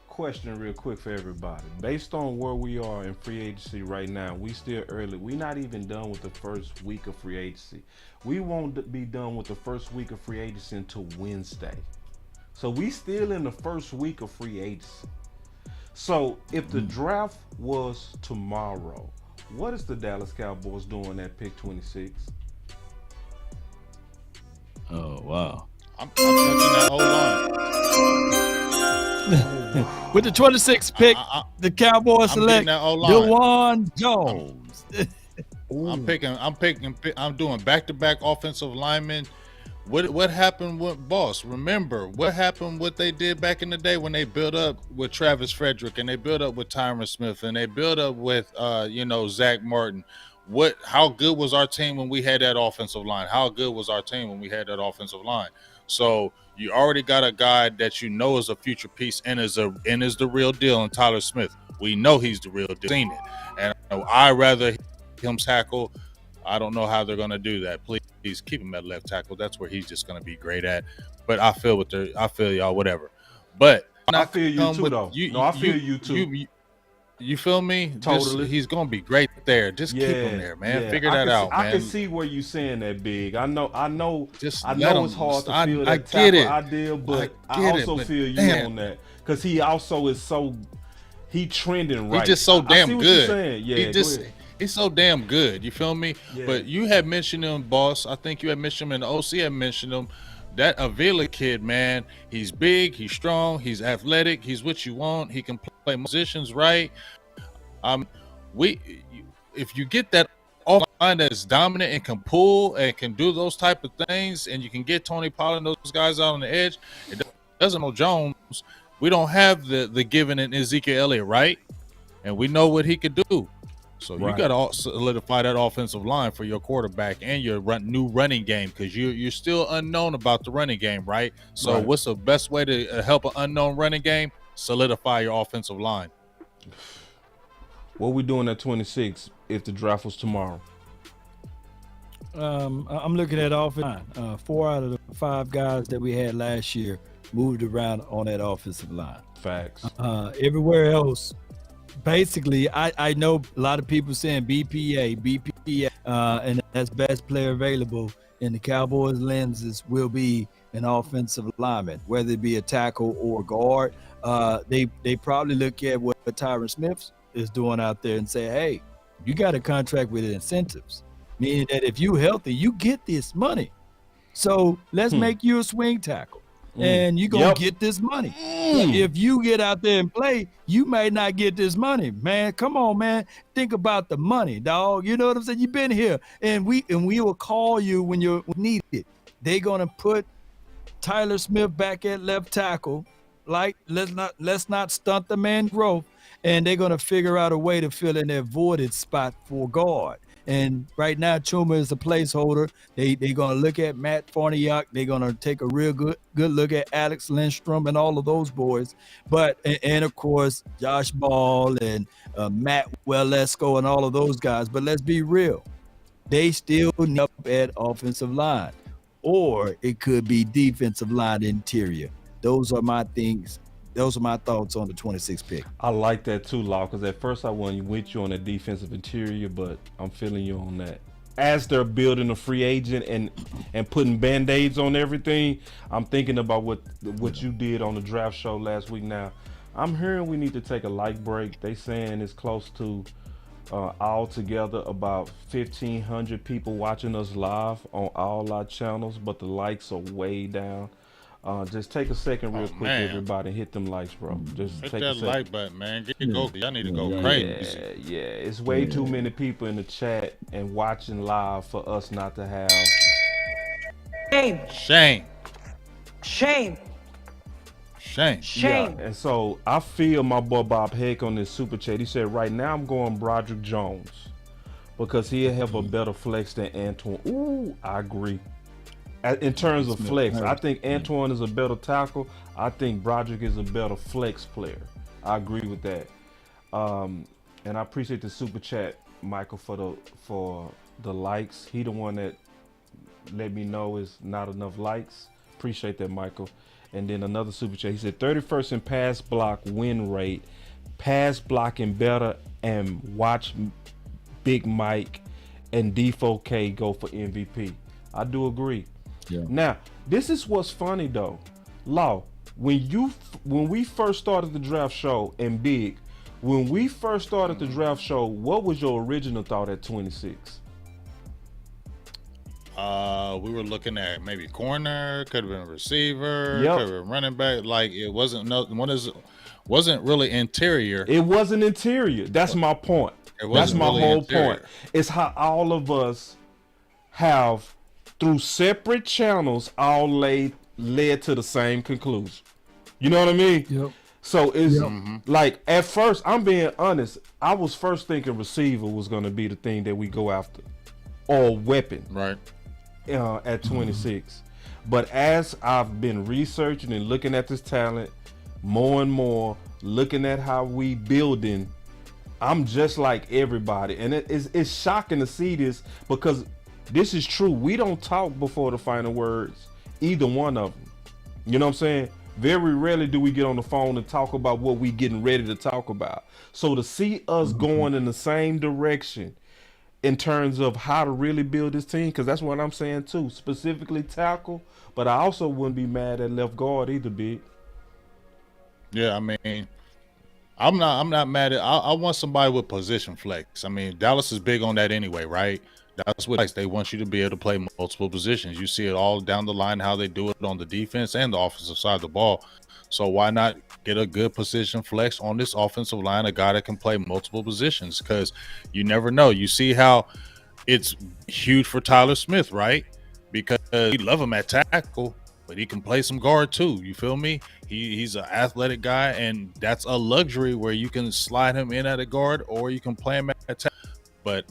question real quick for everybody. Based on where we are in free agency right now, we still early. We're not even done with the first week of free agency. We won't be done with the first week of free agency until Wednesday. So we still in the first week of free agency. So if the draft was tomorrow, what is the Dallas Cowboys doing at pick 26? Oh, wow. I'm touching that O-line. With the 26th pick, the Cowboys select that O-line. DeJuan Jones. I'm doing back-to-back offensive linemen. What happened with Boss? Remember what happened? What they did back in the day when they built up with Travis Frederick and they built up with Tyron Smith and they built up with Zach Martin. How good was our team when we had that offensive line? How good was our team when we had that offensive line? So you already got a guy that you know is a future piece and is the real deal in Tyler Smith. We know he's the real deal. Seen it, and I rather him tackle. I don't know how they're going to do that. Please keep him at left tackle. That's where he's just going to be great at. But I feel y'all, whatever. But I feel you too, though. I feel you too. You feel me? Totally. He's going to be great there. Just keep him there, man. Figure that out, man. I can see where you're saying that, Big. I know it's hard to feel that tackle idea, but I also feel you on that. Because he also is he trending right. He's just so damn good. Yeah, he's so damn good. You feel me? Yeah. But you had mentioned him, Boss. I think you had mentioned him, and the OC had mentioned him. That Avila kid, man, he's big, he's strong, he's athletic, he's what you want. He can play positions right. If you get that offline that's dominant and can pull and can do those type of things, and you can get Tony Pollard and those guys out on the edge, it doesn't know Jones. We don't have the given in Ezekiel Elliott, right? And we know what he could do. So you got to solidify that offensive line for your quarterback and your new running game, because you're still unknown about the running game, right? So what's the best way to help an unknown running game? Solidify your offensive line. What we doing at 26 if the draft was tomorrow? I'm looking at offensive line. 4 out of the 5 guys that we had last year moved around on that offensive line. Facts. Everywhere else, basically, I know a lot of people saying BPA, and that's best player available in the Cowboys' lenses will be an offensive lineman, whether it be a tackle or guard. They probably look at what Tyron Smith is doing out there and say, hey, you got a contract with incentives, meaning that if you healthy, you get this money. So let's make you a swing tackle. and you're gonna get this money. If you get out there and play, you may not get this money, man. Come on, man. Think about the money, dog. You know what I'm saying? You've been here, and we will call you when you're needed. They're gonna put Tyler Smith back at left tackle. Like, let's not stunt the man growth, and they're gonna figure out a way to fill in that voided spot for guard. And right now, Chuma is a placeholder. They're gonna look at Matt Farniok. They're gonna take a real good look at Alex Lindstrom and all of those boys. But and of course, Josh Ball and Matt Welesko and all of those guys. But let's be real, they still need up at offensive line, or it could be defensive line interior. Those are my things. Those are my thoughts on the 26th pick. I like that too, Law, because at first I wasn't with you on the defensive interior, but I'm feeling you on that. As they're building a free agent and putting Band-Aids on everything, I'm thinking about what you did on the draft show last week. Now, I'm hearing we need to take a light break. They saying it's close to altogether about 1,500 people watching us live on all our channels, but the likes are way down. Just take a second real quick, everybody, and hit them likes, bro. Just hit take that a second. like button, man. Y'all need to go crazy. Yeah, it's way too many people in the chat and watching live for us not to have. Shame. Yeah, and so I feel my boy Bob Heck on this super chat. He said, right now I'm going Broderick Jones because he'll have a better flex than Antoine. Ooh, I agree. In terms of flex, I think Antoine is a better tackle. I think Broderick is a better flex player. I agree with that. And I appreciate the super chat, Michael, for the likes. He the one that let me know is not enough likes. Appreciate that, Michael. And then another super chat. He said 31st in pass block win rate, pass blocking better, and watch Big Mike and D4K go for MVP. I do agree. Yeah. Now, this is what's funny though. Law, when we first started the draft show, and Big, when we first started the draft show, what was your original thought at 26? We were looking at maybe corner, could have been a receiver, Yep. could have been running back. Like it wasn't wasn't really interior. It wasn't interior. That's my point. That's my really whole interior. point. It's how all of us have, through separate channels, all led to the same conclusion. You know what I mean? Yep. So it's like, at first, I'm being honest, I was first thinking receiver was going to be the thing that we go after, or weapon. Right. At 26. But as I've been researching and looking at this talent more and more, looking at how we building, I'm just like everybody. And it's shocking to see this, because this is true. We don't talk before the final words, either one of them. You know what I'm saying? Very rarely do we get on the phone and talk about what we getting ready to talk about. So to see us going in the same direction in terms of how to really build this team, because that's what I'm saying too, specifically tackle, but I also wouldn't be mad at left guard either, Big. Yeah, I mean, I'm not mad at. I want somebody with position flex. I mean, Dallas is big on that anyway, right? That's what they want you to be able to play multiple positions. You see it all down the line how they do it on the defense and the offensive side of the ball. So why not get a good position flex on this offensive line, a guy that can play multiple positions? Because you never know. You see how it's huge for Tyler Smith, right? Because we love him at tackle, but he can play some guard too. You feel me? He's an athletic guy, and that's a luxury where you can slide him in at a guard or you can play him at tackle. But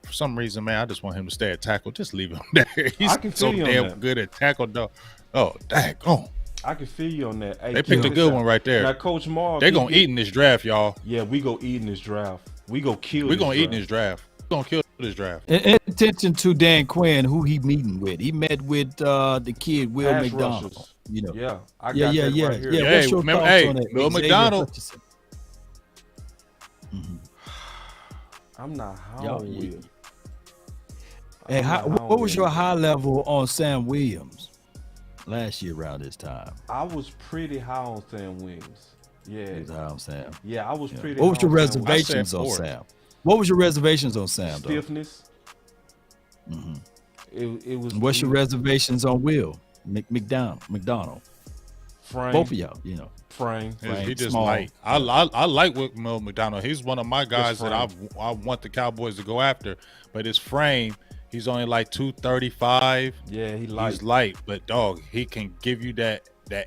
for some reason, man, I just want him to stay at tackle. Just leave him there. He's so damn good at tackle, though. Oh, dang. Oh. I can feel you on that. Hey, they picked a good one right there. Now, Coach Mark, they're going to eat in this draft, y'all. Yeah, we go eat in this draft. We go kill We're going to eat in this draft. We're going to kill this draft. And attention to Dan Quinn, who he meeting with. He met with the kid, Will Pass McDonald. rushers. You know. Yeah, I got that right here. Yeah, what's your thoughts on that? Will McDonald. I'm not high with. And what was your high level on Sam Williams last year around this time? I was pretty high on Sam Williams. Yeah. High on Sam. Yeah, I was pretty. What was your high on Sam reservations on Sam? What was your reservations on Sam? Stiffness. Mm-hmm. It was. What's your reservations on Will McDonald? Frame. Both of y'all, you know. Frame. He just small. light. I like Will McDonald. He's one of my guys that frame. I want the Cowboys to go after. But his frame, he's only like 235. Yeah, he's light, but dog, he can give you that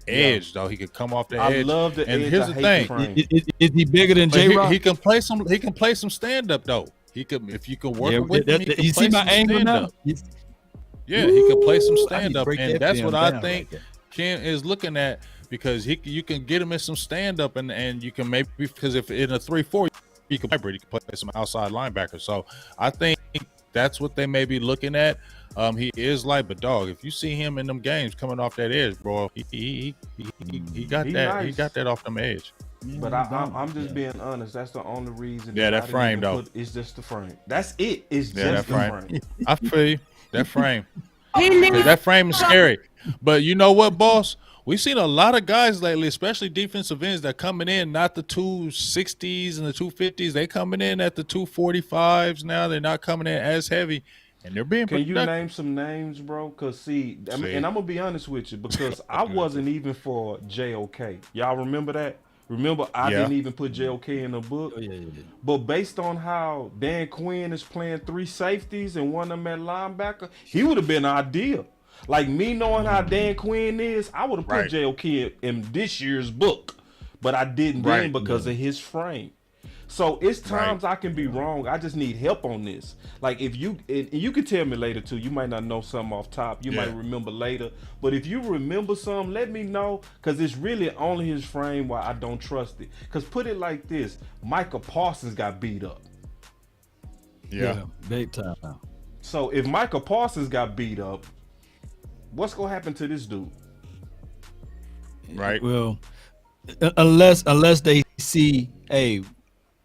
edge, though. He can come off the I edge. love the and edge. here's I the hate thing. the frame. Is he bigger than But J Rock? he can play some. He can play some stand up though. He could, if you can work with him. He can You play see my some angle now? stand-up. Yeah, he can play some Ooh, I need stand to up, break and that that's film what I down think right there. Ken is looking at, because you can get him in some stand up, and you can maybe, because if in a 3-4 you can hybrid, you can play some outside linebacker. So I think that's what they may be looking at. He is light, but dog, if you see him in them games coming off that edge, bro, he got He that. nice. He got that off them edge. But I'm just being honest. That's the only reason. Yeah, that I didn't frame, even though. It's just the frame. That's it. It's Yeah, just that the frame. I feel you. That frame. That frame is scary. But you know what, boss? We've seen a lot of guys lately, especially defensive ends, that coming in not the 260s and the 250s. They coming in at the 245s now. They're not coming in as heavy, and they're being Can you productive. name some names, bro? Cause and I'm gonna be honest with you, because I wasn't even for JOK. Y'all remember that? Remember, I didn't even put JOK in the book. Oh, yeah. But based on how Dan Quinn is playing 3 safeties and one of them at linebacker, he would have been ideal. Like, me knowing how Dan Quinn is, I would have put JOK in this year's book, but I didn't then because of his frame. So it's times I can be wrong. I just need help on this. Like, if you, and you can tell me later too, you might not know something off top, you might remember later, but if you remember something, let me know, because it's really only his frame why I don't trust it. Because put it like this, Micah Parsons got beat up. Yeah, big time now. So if Micah Parsons got beat up, what's gonna happen to this dude? Right. Well, unless they see, hey,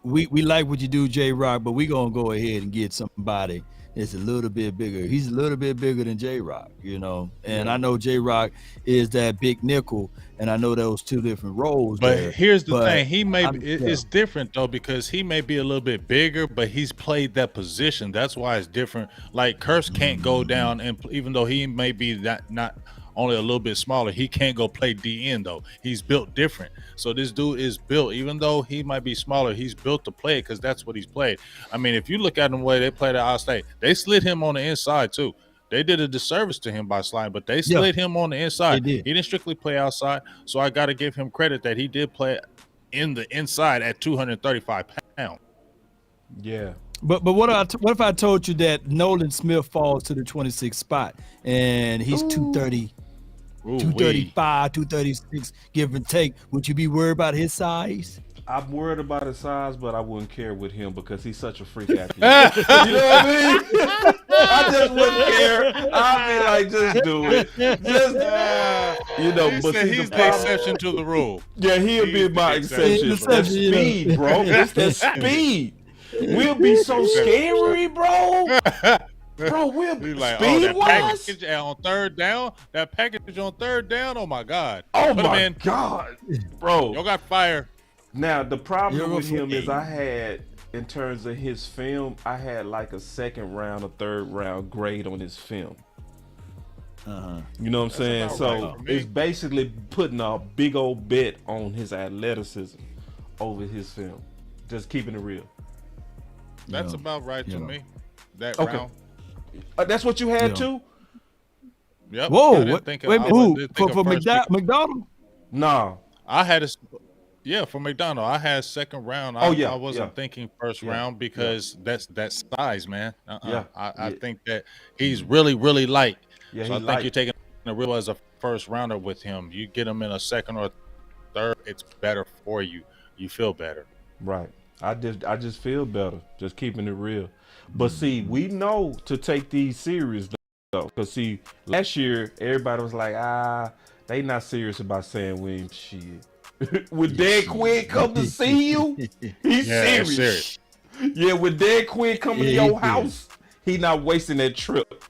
we like what you do, J Rock, but we gonna go ahead and get somebody that's a little bit bigger. He's a little bit bigger than J Rock, you know. And I know J Rock is that big nickel, and I know those two different roles. But there. here's the But thing: he may I'm- it's different though, because he may be a little bit bigger, but he's played that position. That's why it's different. Like Curse can't go down, and even though he may be that not only a little bit smaller, he can't go play DN though. He's built different. So this dude is built, even though he might be smaller, he's built to play it, because that's what he's played. I mean, if you look at him the way they played at Ohio State, they slid him on the inside too. They did a disservice to him by sliding, but they slid him on the inside. He didn't strictly play outside, so I got to give him credit that he did play in the inside at 235 pounds. Yeah. But what if I told you that Nolan Smith falls to the 26th spot and he's 230, 235, 236, give and take? Would you be worried about his size? I'm worried about his size, but I wouldn't care with him because he's such a freak athlete. You know what I mean? I just wouldn't care. I'd be like, just do it. Just, you know, but see, he's the exception to the rule. Yeah, he'll be my exception. That speed, bro. It's that speed. We'll be so scary, bro. Bro, we'll be like, speed that package on third down. That package on third down. Oh my God. Oh Put my him in. God, bro. Y'all got fire. Now the problem with him is I had, in terms of his film, I had like a second round or third round grade on his film. You know what I'm saying? So it's basically putting a big old bet on his athleticism over his film. Just keeping it real. That's about right to me. That Okay. round. That's what you had too? Yep. Whoa, I didn't what, think wait, I who? didn't think For of first pick. McDonald? No. I had a, for McDonald. I had second round. I wasn't thinking first round because that's that size, man. I think that he's really, really light. Yeah, so I he's think light. you're taking a real as a first rounder with him. You get him in a second or third, it's better for you. You feel better. Right. I just feel better, just keeping it real. But see, we know to take these serious though, because see, last year everybody was like, they not serious about Sam Williams shit. When Dan Quinn come to see you, he's serious. Yeah, when Dan Quinn come to your house, he not wasting that trip.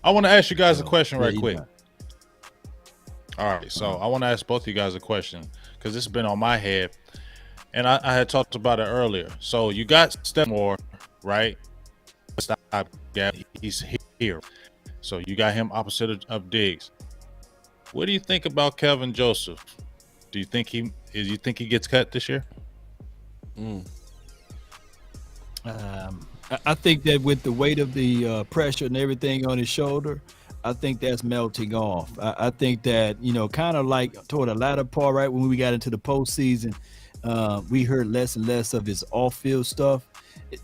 I want to ask you guys a question right quick. All right, so I want to ask both of you guys a question because this has been on my head. And I had talked about it earlier. So you got Stepmore, right? Stop. Yeah, he's here. So you got him opposite of Diggs. What do you think about Kelvin Joseph? Do you think he gets cut this year? I think that with the weight of the pressure and everything on his shoulder, I think that's melting off. I think that, kind of like toward the latter part, right when we got into the postseason, we heard less and less of his off-field stuff.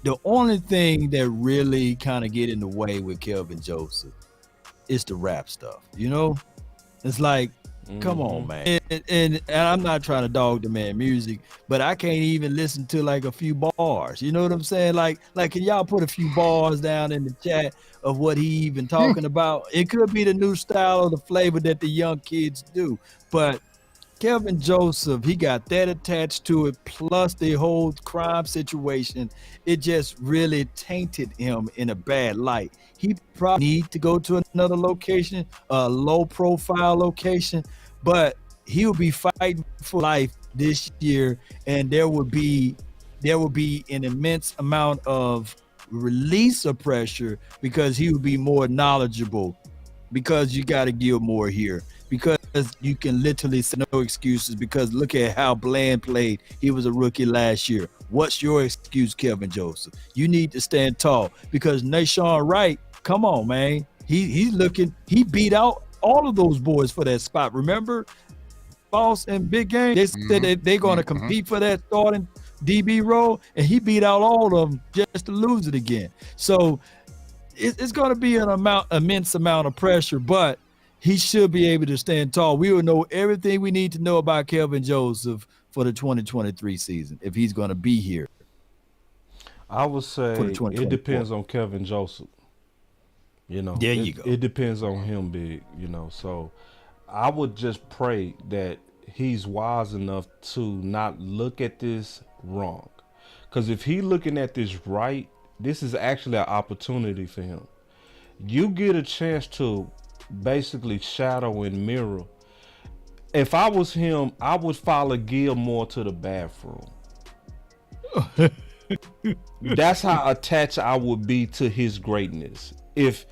The only thing that really kind of get in the way with Kelvin Joseph is the rap stuff. It's like, come on, man. And I'm not trying to dog the man music, but I can't even listen to like a few bars. You know what I'm saying? Like, can y'all put a few bars down in the chat of what he even talking about? It could be the new style or the flavor that the young kids do, but Kelvin Joseph, he got that attached to it, plus the whole crime situation. It just really tainted him in a bad light. He probably need to go to another location, a low-profile location, but he'll be fighting for life this year, and there will be an immense amount of release of pressure because he will be more knowledgeable, because you got to give more here, because you can literally say no excuses, because look at how Bland played. He was a rookie last year. What's your excuse, Kelvin Joseph? You need to stand tall, because Nashawn Wright, come on, man. He beat out all of those boys for that spot. Remember, Boss and Big Game, they said that they're going to compete for that starting DB role, and he beat out all of them just to lose it again. So it's going to be an immense amount of pressure, but he should be able to stand tall. We will know everything we need to know about Kelvin Joseph for the 2023 season if he's going to be here. I would say it depends on Kelvin Joseph. There you go. It depends on him, Big. So I would just pray that he's wise enough to not look at this wrong. Because if he's looking at this right, this is actually an opportunity for him. You get a chance to basically shadow and mirror. If I was him, I would follow Gilmore to the bathroom. That's how attached I would be to his greatness. If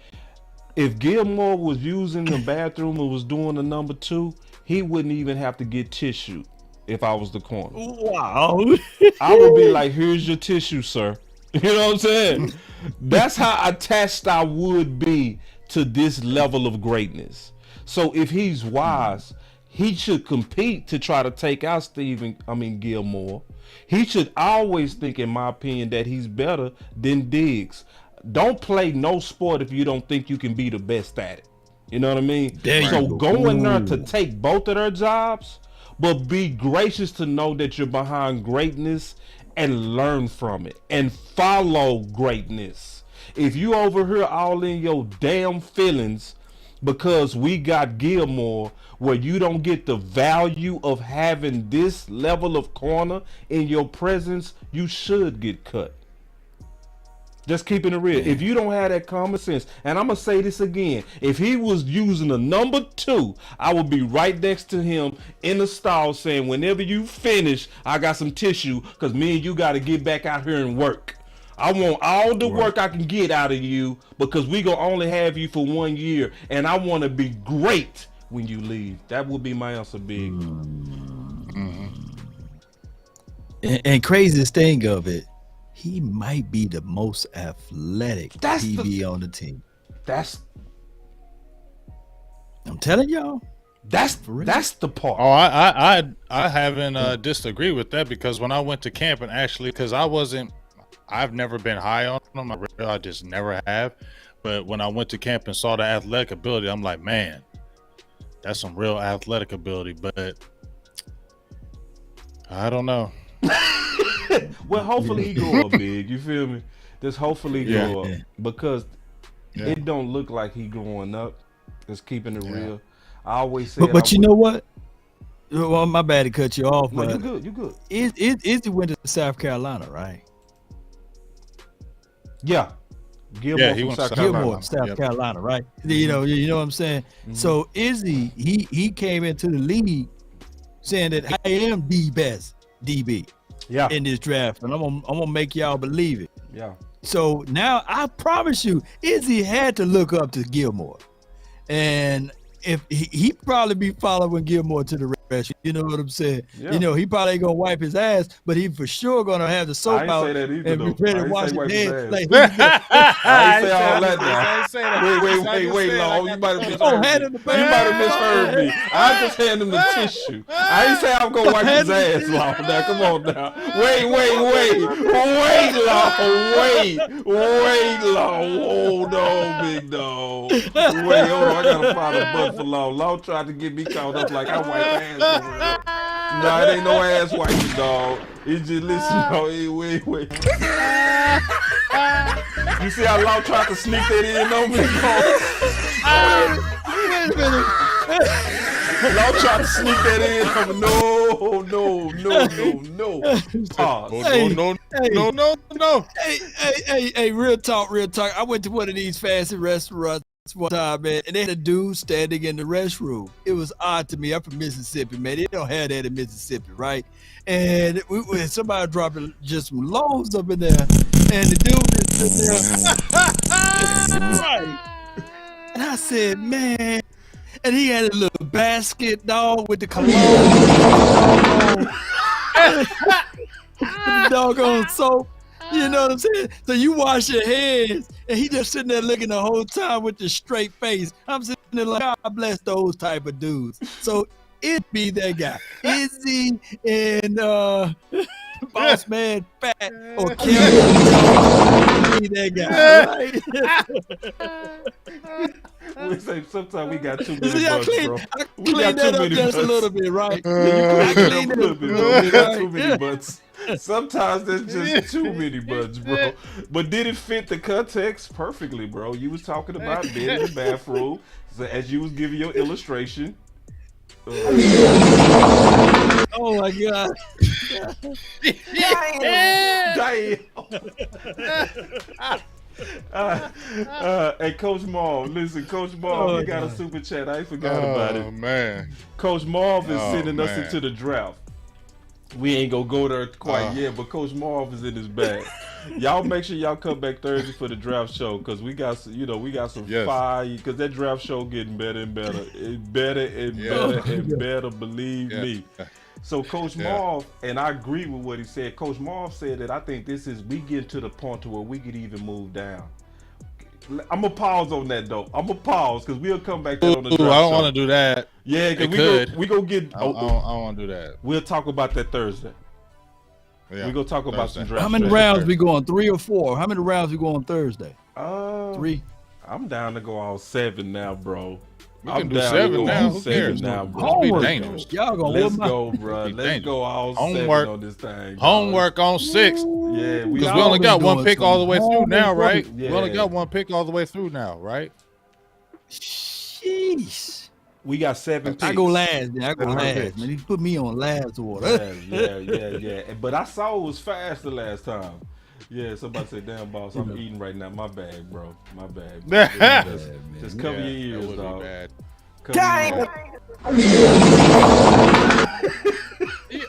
Gilmore was using the bathroom and was doing the number 2, he wouldn't even have to get tissue if I was the corner. Wow. I would be like, here's your tissue, sir. You know what I'm saying? That's how attached I would be to this level of greatness. So if he's wise, he should compete to try to take out Gilmore. He should always think, in my opinion, that he's better than Diggs. Don't play no sport if you don't think you can be the best at it. You know what I mean? So go in there to take both of their jobs, but be gracious to know that you're behind greatness and learn from it and follow greatness. If you over here all in your damn feelings because we got Gilmore, where you don't get the value of having this level of corner in your presence, you should get cut. Just keeping it real. If you don't have that common sense, and I'm going to say this again, if he was using a number 2, I would be right next to him in the stall saying, whenever you finish, I got some tissue, because me and you got to get back out here and work. I want all the work I can get out of you, because we going to only have you for 1 year, and I want to be great when you leave. That would be my answer, Big. And craziest thing of it, he might be the most athletic DB on the team. I'm telling y'all. That's the part. Oh, I haven't disagreed with that, because when I went to camp, and actually, because I've never been high on him. I just never have. But when I went to camp and saw the athletic ability, I'm like, man, that's some real athletic ability. But I don't know. Well, hopefully he grow up big. You feel me? Just hopefully grow up, because it don't look like he growing up. Just keeping it real. I always say, but you know what? Well, my bad to cut you off. No, but you good. Izzy went to South Carolina, right? Yeah. Gilmore he went to South Carolina, right? You know what I'm saying? So Izzy, he came into the league saying that I am the best DB in this draft, and I'm gonna make y'all believe it. Yeah. So now I promise you, Izzy had to look up to Gilmore, and if he probably be following Gilmore to the rescue. You know what I'm saying? Yeah. You know, he probably ain't gonna wipe his ass, but he for sure gonna have the I soap ain't out say that either, and be though. ready I to ain't wash say wipe his his head. ass. Like, he be good. I ain't say all that I now. ain't say that. Wait, Law. You might have Oh, misheard hand me. in the You back. might have misheard me. I just hand him the tissue. I ain't say I'm gonna wipe his ass, Law. Now, come on now. Wait, Law. Wait, Law. Hold on, big dog. Wait, hold on. I gotta find a button for Law. Law tried to get me caught up like I wipe ass for real. Nah, it ain't no ass wiping, dog. It's just listen, dog. Hey, wait. You see how Law tried to sneak that in on me, dog? Wait a minute. Law tried to sneak that in on me. No. Pause. Hey, No. Hey, real talk. I went to one of these fancy restaurants one time, man, and they had a dude standing in the restroom. It was odd to me. I'm from Mississippi, man. They don't have that in Mississippi, right? And somebody dropping just some loaves up in there, and the dude is sitting there. Right. And I said, man, and he had a little basket, dog, with the cologne, with the doggone soap. You know what I'm saying? So you wash your hands, and he just sitting there looking the whole time with the straight face. I'm sitting there like, God bless those type of dudes. So it'd be that guy, Izzy and Boss Man Fat or Kevin. Be that guy, right? We say sometimes we got too many See, I butts, bro. We cleaned got that too up many just butts. a little bit, right? Yeah, you cleaned it up a little bit, bro. We got too Right. many butts. Sometimes there's just too many butts, bro. But did it fit the context perfectly, bro? You was talking about being in the bathroom, so as you was giving your illustration. Oh my God. Damn. Hey, Coach Marv, listen, Coach Marv, you got a super chat. I forgot about it. Oh man. Coach Marv is sending us man. into the draft. We ain't gonna go there quite yet, but Coach Marv is in his bag. Y'all make sure y'all come back Thursday for the draft show, because we got some fire, because that draft show getting better and better. Better, believe me. So Coach Marv, and I agree with what he said. Coach Marv said that I think we get to the point to where we could even move down. I'm gonna pause on that though. I'm gonna pause because we'll come back to that on the draft show. I don't want to do that. Yeah, because we go get. I don't want to do that. We'll talk about that Thursday. Yeah, we gonna talk about some draft. How many rounds we going? 3 or 4? How many rounds we going Thursday? 3. I'm down to go all 7 now, bro. We can do 7 now. Who cares? Homework. Dangerous. Y'all gonna Let's go, bro. Let's go all 7 on this thing. Homework on 6. Yeah, because we only got one pick all the way through now, right? Yeah. We only got one pick all the way through now, right? Jeez. We got 7 picks. I go last. Man. Man, he put me on last order. Yeah. But I saw it was faster last time. Yeah, somebody said, "Damn, boss, I'm eating right now. My bad, bro. My bad. Just cover your ears, dog.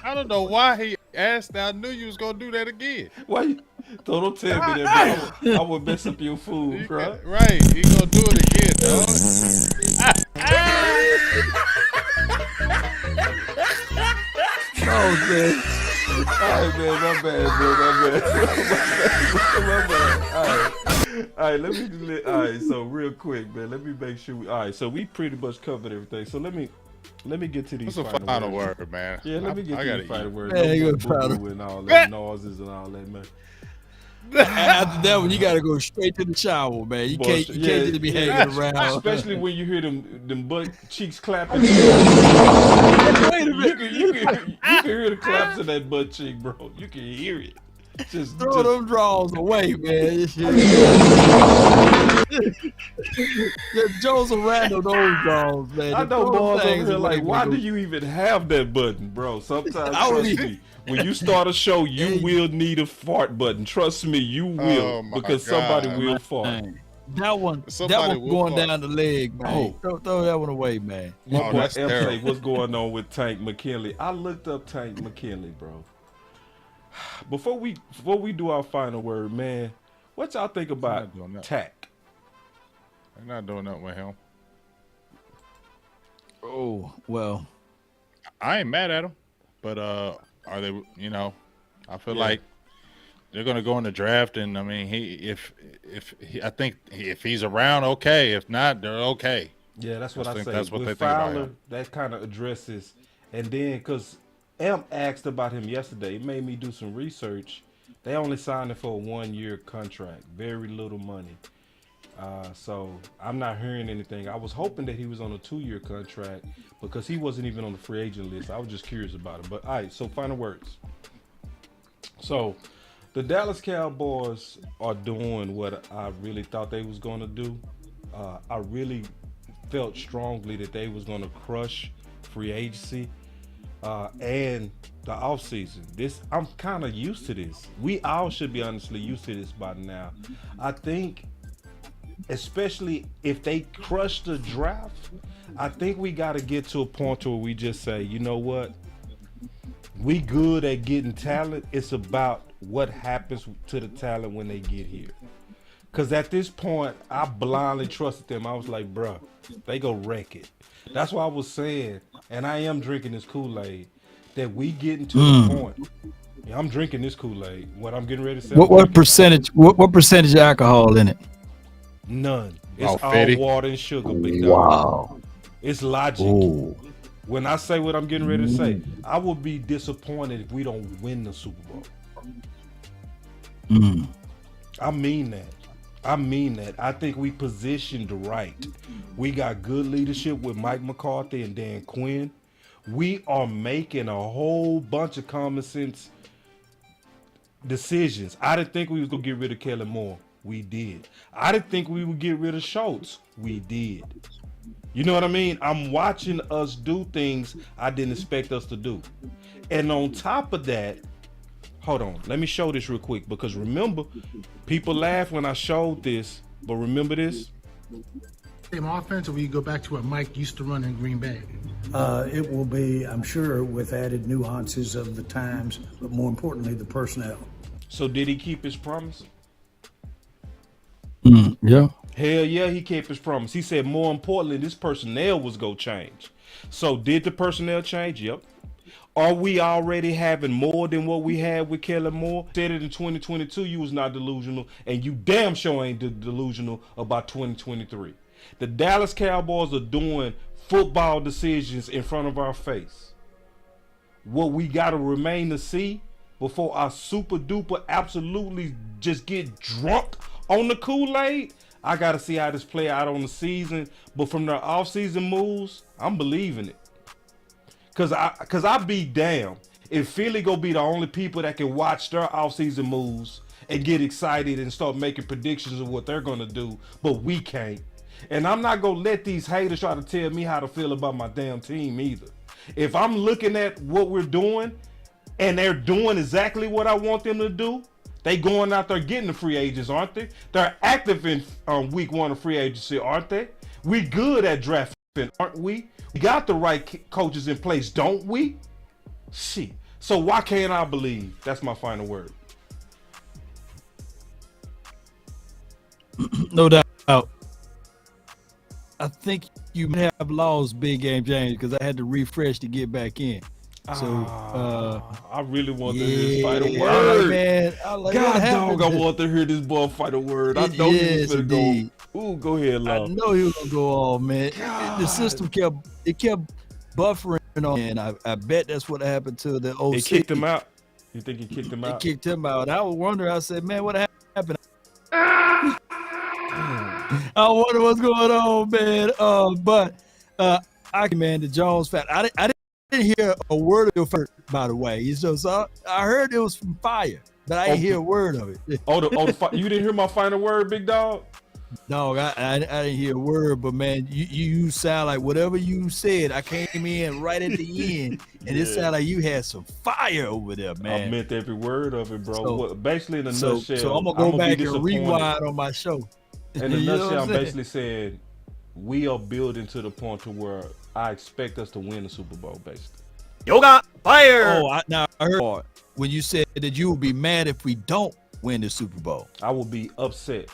I don't know why he asked that. I knew you was gonna do that again. Why you? Don't tell me that, bro. I would mess up your food, bro. Right, he gonna do it again, dog. Oh, man. All right, man, my bad, bro, my bad. All right, so real quick, man, let me make sure all right, so we pretty much covered everything. So let me get to these final word, man. Yeah, let me get to these final words. And all that noises and all that, man. After that one, you gotta go straight to the shower, man. You can't just be hanging around. Especially when you hear them butt cheeks clapping. Wait a minute. You can hear the claps in that butt cheek, bro. You can hear it. Just throw them draws away, man. Just Joseph Randall those draws, man. I know boys over here like, why do you even have that button, bro? Sometimes trust me. When you start a show, you will need a fart button. Trust me, you will, because somebody will fart. That one going down the leg, man. Throw that one away, man. My boy F what's going on with Tank McKinley? I looked up Tank McKinley, bro. Before we do our final word, man, what y'all think about Tack? I'm not doing nothing with him. Oh well. I ain't mad at him, but are they? You know, I feel like they're gonna go in the draft, and I mean, I think if he's around, okay. If not, they're okay. Yeah, that's what I think say. that's what With they think about Fowler, him. that kind of addresses, and then because Amp asked about him yesterday, it made me do some research. They only signed him for a 1-year contract, very little money. So I'm not hearing anything. I was hoping that he was on a 2-year contract because he wasn't even on the free agent list. I was just curious about him. But all right, so final words. So the Dallas Cowboys are doing what I really thought they was going to do. I really felt strongly that they was going to crush free agency and the offseason. This I'm kind of used to this. We all should be honestly used to this by now. I think especially if they crush the draft, I think we got to get to a point where we just say, you know what? We good at getting talent. It's about what happens to the talent when they get here. Because at this point, I blindly trusted them. I was like, bruh, they go wreck it. That's why I was saying, and I am drinking this Kool-Aid, that we getting to the point. Yeah, I'm drinking this Kool-Aid. What I'm getting ready to say. What percentage? What percentage of alcohol in it? None. It's Oh, all 50? water and sugar, big dog. Wow. It's logic. Ooh. When I say what I'm getting ready to say, I would be disappointed if we don't win the Super Bowl. I mean that. I mean that. I think we positioned right. We got good leadership with Mike McCarthy and Dan Quinn. We are making a whole bunch of common sense decisions. I didn't think we was gonna get rid of Kelly Moore. We did. I didn't think we would get rid of Schultz. We did. You know what I mean? I'm watching us do things I didn't expect us to do. And on top of that, hold on, let me show this real quick, because remember, people laugh when I showed this, but remember this? Same offense, or will you go back to what Mike used to run in Green Bay? It will be, I'm sure, with added nuances of the times, but more importantly, the personnel. So did he keep his promise? Yeah. Hell yeah, he kept his promise. He said more importantly, this personnel was going to change. So did the personnel change? Yep. Are we already having more than what we had with Kelly Moore? Said it in 2022, you was not delusional, and you damn sure ain't delusional about 2023. The Dallas Cowboys are doing football decisions in front of our face. What we got to remain to see before I super duper absolutely just get drunk on the Kool-Aid, I got to see how this play out on the season. But from their offseason moves, I'm believing it. Cause I be damn if Philly gonna be the only people that can watch their offseason moves and get excited and start making predictions of what they're gonna do, but we can't. And I'm not gonna let these haters try to tell me how to feel about my damn team either. If I'm looking at what we're doing and they're doing exactly what I want them to do, they going out there getting the free agents, aren't they? They're active in week 1 of free agency, aren't they? We good at drafting, aren't we? We got the right coaches in place, don't we? Shit. So why can't I believe? That's my final word. No doubt. I think you may have lost Big Game James because I had to refresh to get back in. So I really want to hear this final yeah, word. Man, God dog, I want to hear this boy fight a word. I know he was gonna go. Ooh, go ahead, Law. I know he was gonna go off, man. The system kept buffering on, and I bet that's what happened to the OC. It kicked him out. You think he kicked him out? It kicked him out. I was wondering. I said, man, what happened? I wonder what's going on, man. But man, the Jones fact. I didn't hear a word of it, by the way. So I heard it was from Fire, but I didn't hear a word of it. You didn't hear my final word, big dog? No, I didn't hear a word, but man, you sound like whatever you said. I came in right at the end, and it sounded like you had some fire over there, man. I meant every word of it, bro. Basically, in a nutshell, so I'm gonna go back and rewind on my show. In a nutshell, I'm basically saying we are building to the point to where I expect us to win the Super Bowl, basically. Yoga fire. Oh, I heard when you said that you would be mad if we don't win the Super Bowl. I will be upset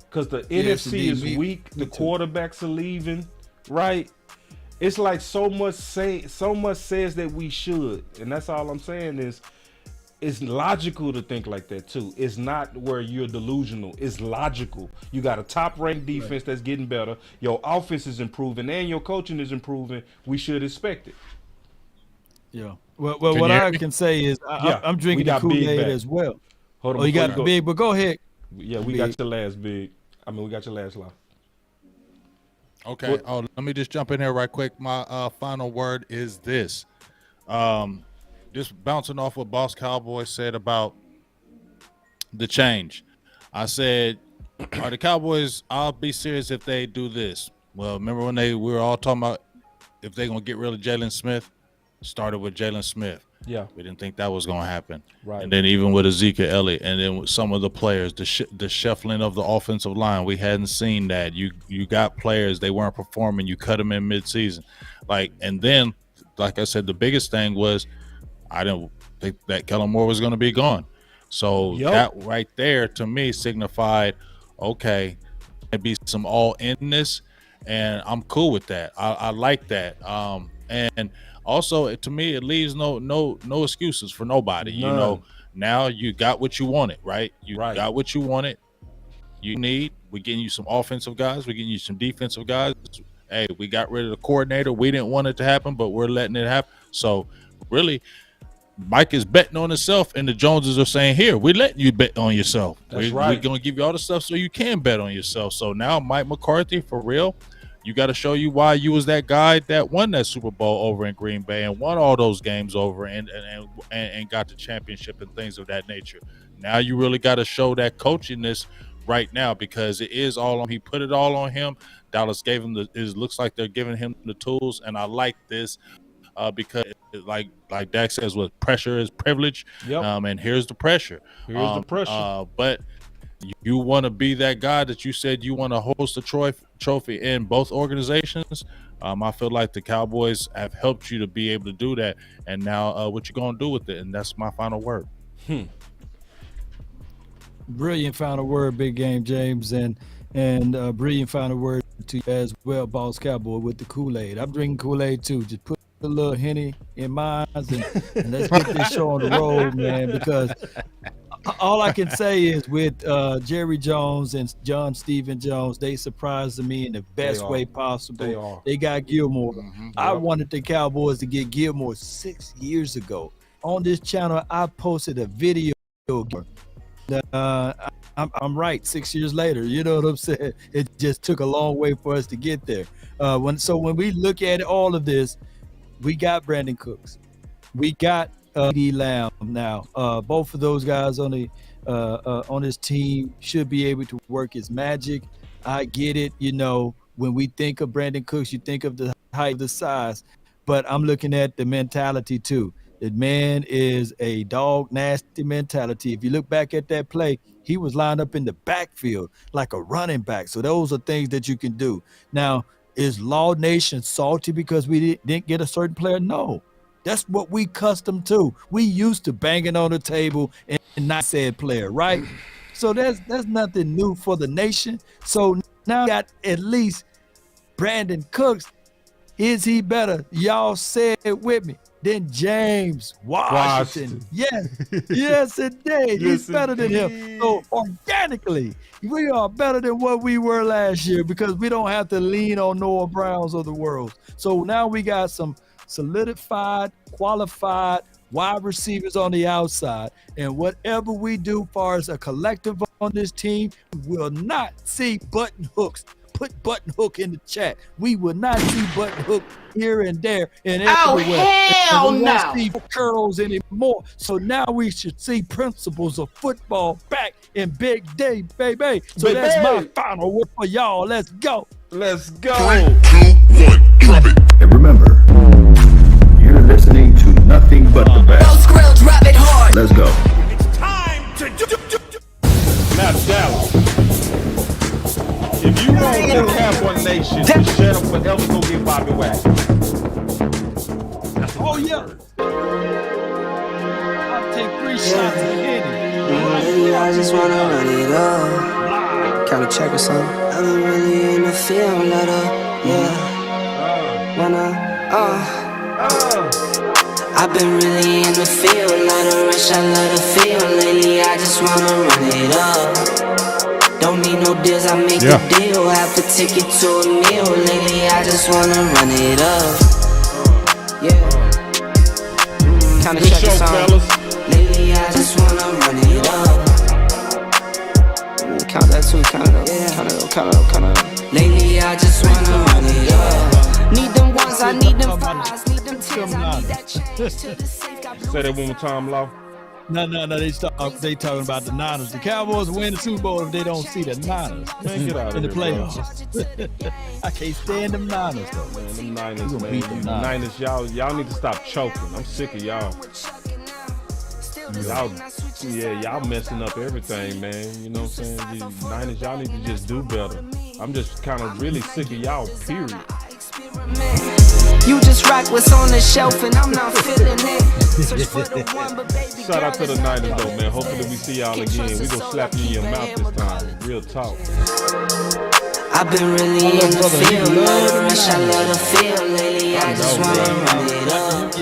because the NFC is weak. The quarterbacks are leaving, right? It's like so much says that we should, and that's all I'm saying is it's logical to think like that too. It's not where you're delusional. It's logical. You got a top-ranked defense that's getting better. Your offense is improving, and your coaching is improving. We should expect it. Yeah. Well, what I can say is I'm drinking the Kool-Aid as well. Hold on, you got Big, but go ahead. Yeah, we got your last Big. We got your last line. Okay. Let me just jump in here right quick. My final word is this. Just bouncing off what Boss Cowboy said about the change. I said, are the Cowboys, I'll be serious if they do this. Well, remember when we were all talking about if they're going to get rid of Jalen Smith? Started with Jalen Smith. Yeah. We didn't think that was going to happen. Right. And then even with Ezekiel Elliott, and then with some of the players, the shuffling of the offensive line, we hadn't seen that. You got players, they weren't performing. You cut them in midseason. And then, like I said, the biggest thing was I didn't think that Kellen Moore was going to be gone. So that right there to me signified, okay, there'd be some all-inness, and I'm cool with that. I like that. And also, to me, it leaves no excuses for nobody. None. You know, now you got what you wanted, right? You got what you wanted. You need. We're getting you some offensive guys. We're getting you some defensive guys. Hey, we got rid of the coordinator. We didn't want it to happen, but we're letting it happen. So, really, Mike is betting on himself, and the Joneses are saying, here, we're letting you bet on yourself. We're going to give you all the stuff so you can bet on yourself. So now Mike McCarthy, for real, you got to show you why you was that guy that won that Super Bowl over in Green Bay and won all those games over and got the championship and things of that nature. Now you really got to show that coachiness right now, because it is all on. He put it all on him. Dallas gave him it looks like they're giving him the tools, and I like this because like Dak says, what pressure is privilege. Yep. And here's the pressure. Here's the pressure. But you want to be that guy that you said you want to host a trophy in both organizations. I feel like the Cowboys have helped you to be able to do that. And now what you going to do with it? And that's my final word. Brilliant final word, Big Game James, and brilliant final word to you as well, Boss Cowboy, with the Kool-Aid. I'm drinking Kool-Aid too. Just put a little Henny in mine, and let's get this show on the road, man, because all I can say is with Jerry Jones and John Stephen Jones, they surprised me in the best way possible. They got Gilmore. I wanted the Cowboys to get Gilmore 6 years ago. On this channel, I posted a video. I'm right 6 years later. You know what I'm saying? It just took a long way for us to get there. When we look at all of this, we got Brandon Cooks. We got D. Lamb now. Both of those guys on this team should be able to work his magic. I get it. You know, when we think of Brandon Cooks, you think of the height, the size, but I'm looking at the mentality too. The man is a dog nasty mentality. If you look back at that play, he was lined up in the backfield like a running back. So those are things that you can do. Now, is Law Nation salty because we didn't get a certain player? No. That's what we accustomed to. We used to banging on the table and not said player, right? So that's nothing new for the nation. So now we got at least Brandon Cooks. Is he better? Y'all said it with me. Than James Washington. Yes, indeed. He's better than him. So organically, we are better than what we were last year because we don't have to lean on Noah Browns of the world. So now we got some solidified, qualified wide receivers on the outside. And whatever we do far as a collective on this team, we will not see button hooks. Put button hook in the chat. We will not see button hook here and there and everywhere. Hell and we no! won't see curls anymore. So now we should see principles of football back in Big Day, baby. So that's my final word for y'all. Let's go. Let's go. 3, 2, 1, drop it. And remember, you're listening to nothing but the best. Drop it hard. Let's go. It's time to Now, Dallas. If you want the Cowboy Nation to shut up forever, go get Bobby Wagner. Oh, yeah. I'll take 3 shots and hit it. I just wanna run it up. Count a check or something. I'm really in the field, let up, yeah. I've been really in the field, love the rush, I love the feel. Lately I just wanna run it up. Don't need no deals, I make a deal. Half a ticket to a meal. Lately I just wanna run it up. Kinda check this out. Lately I just wanna run it up. Count that too, count it up, count it up. Lately I just wanna run it up. Need them ones, I need them fives, need them tens, I need that change to the safe. Say that one more time, Law. No, they talking about the Niners. The Cowboys win the Super Bowl if they don't see the Niners Man, get out in of the here, playoffs. I can't stand them Niners though. Man, them Niners, We gonna man. beat them Niners. Y'all need to stop choking. I'm sick of y'all. Y'all messing up everything, man. You know what I'm saying? These Niners, y'all need to just do better. I'm just kind of really sick of y'all, period. You just rock what's on the shelf and I'm not feeling it. Search for the one, but baby Shout out to girl, the Niners though, man. Hopefully we see y'all again. We gonna slap you in your mouth this time. Real talk. I've been really in the field, love the rush, I love the feel. Lately I just wanna run it up.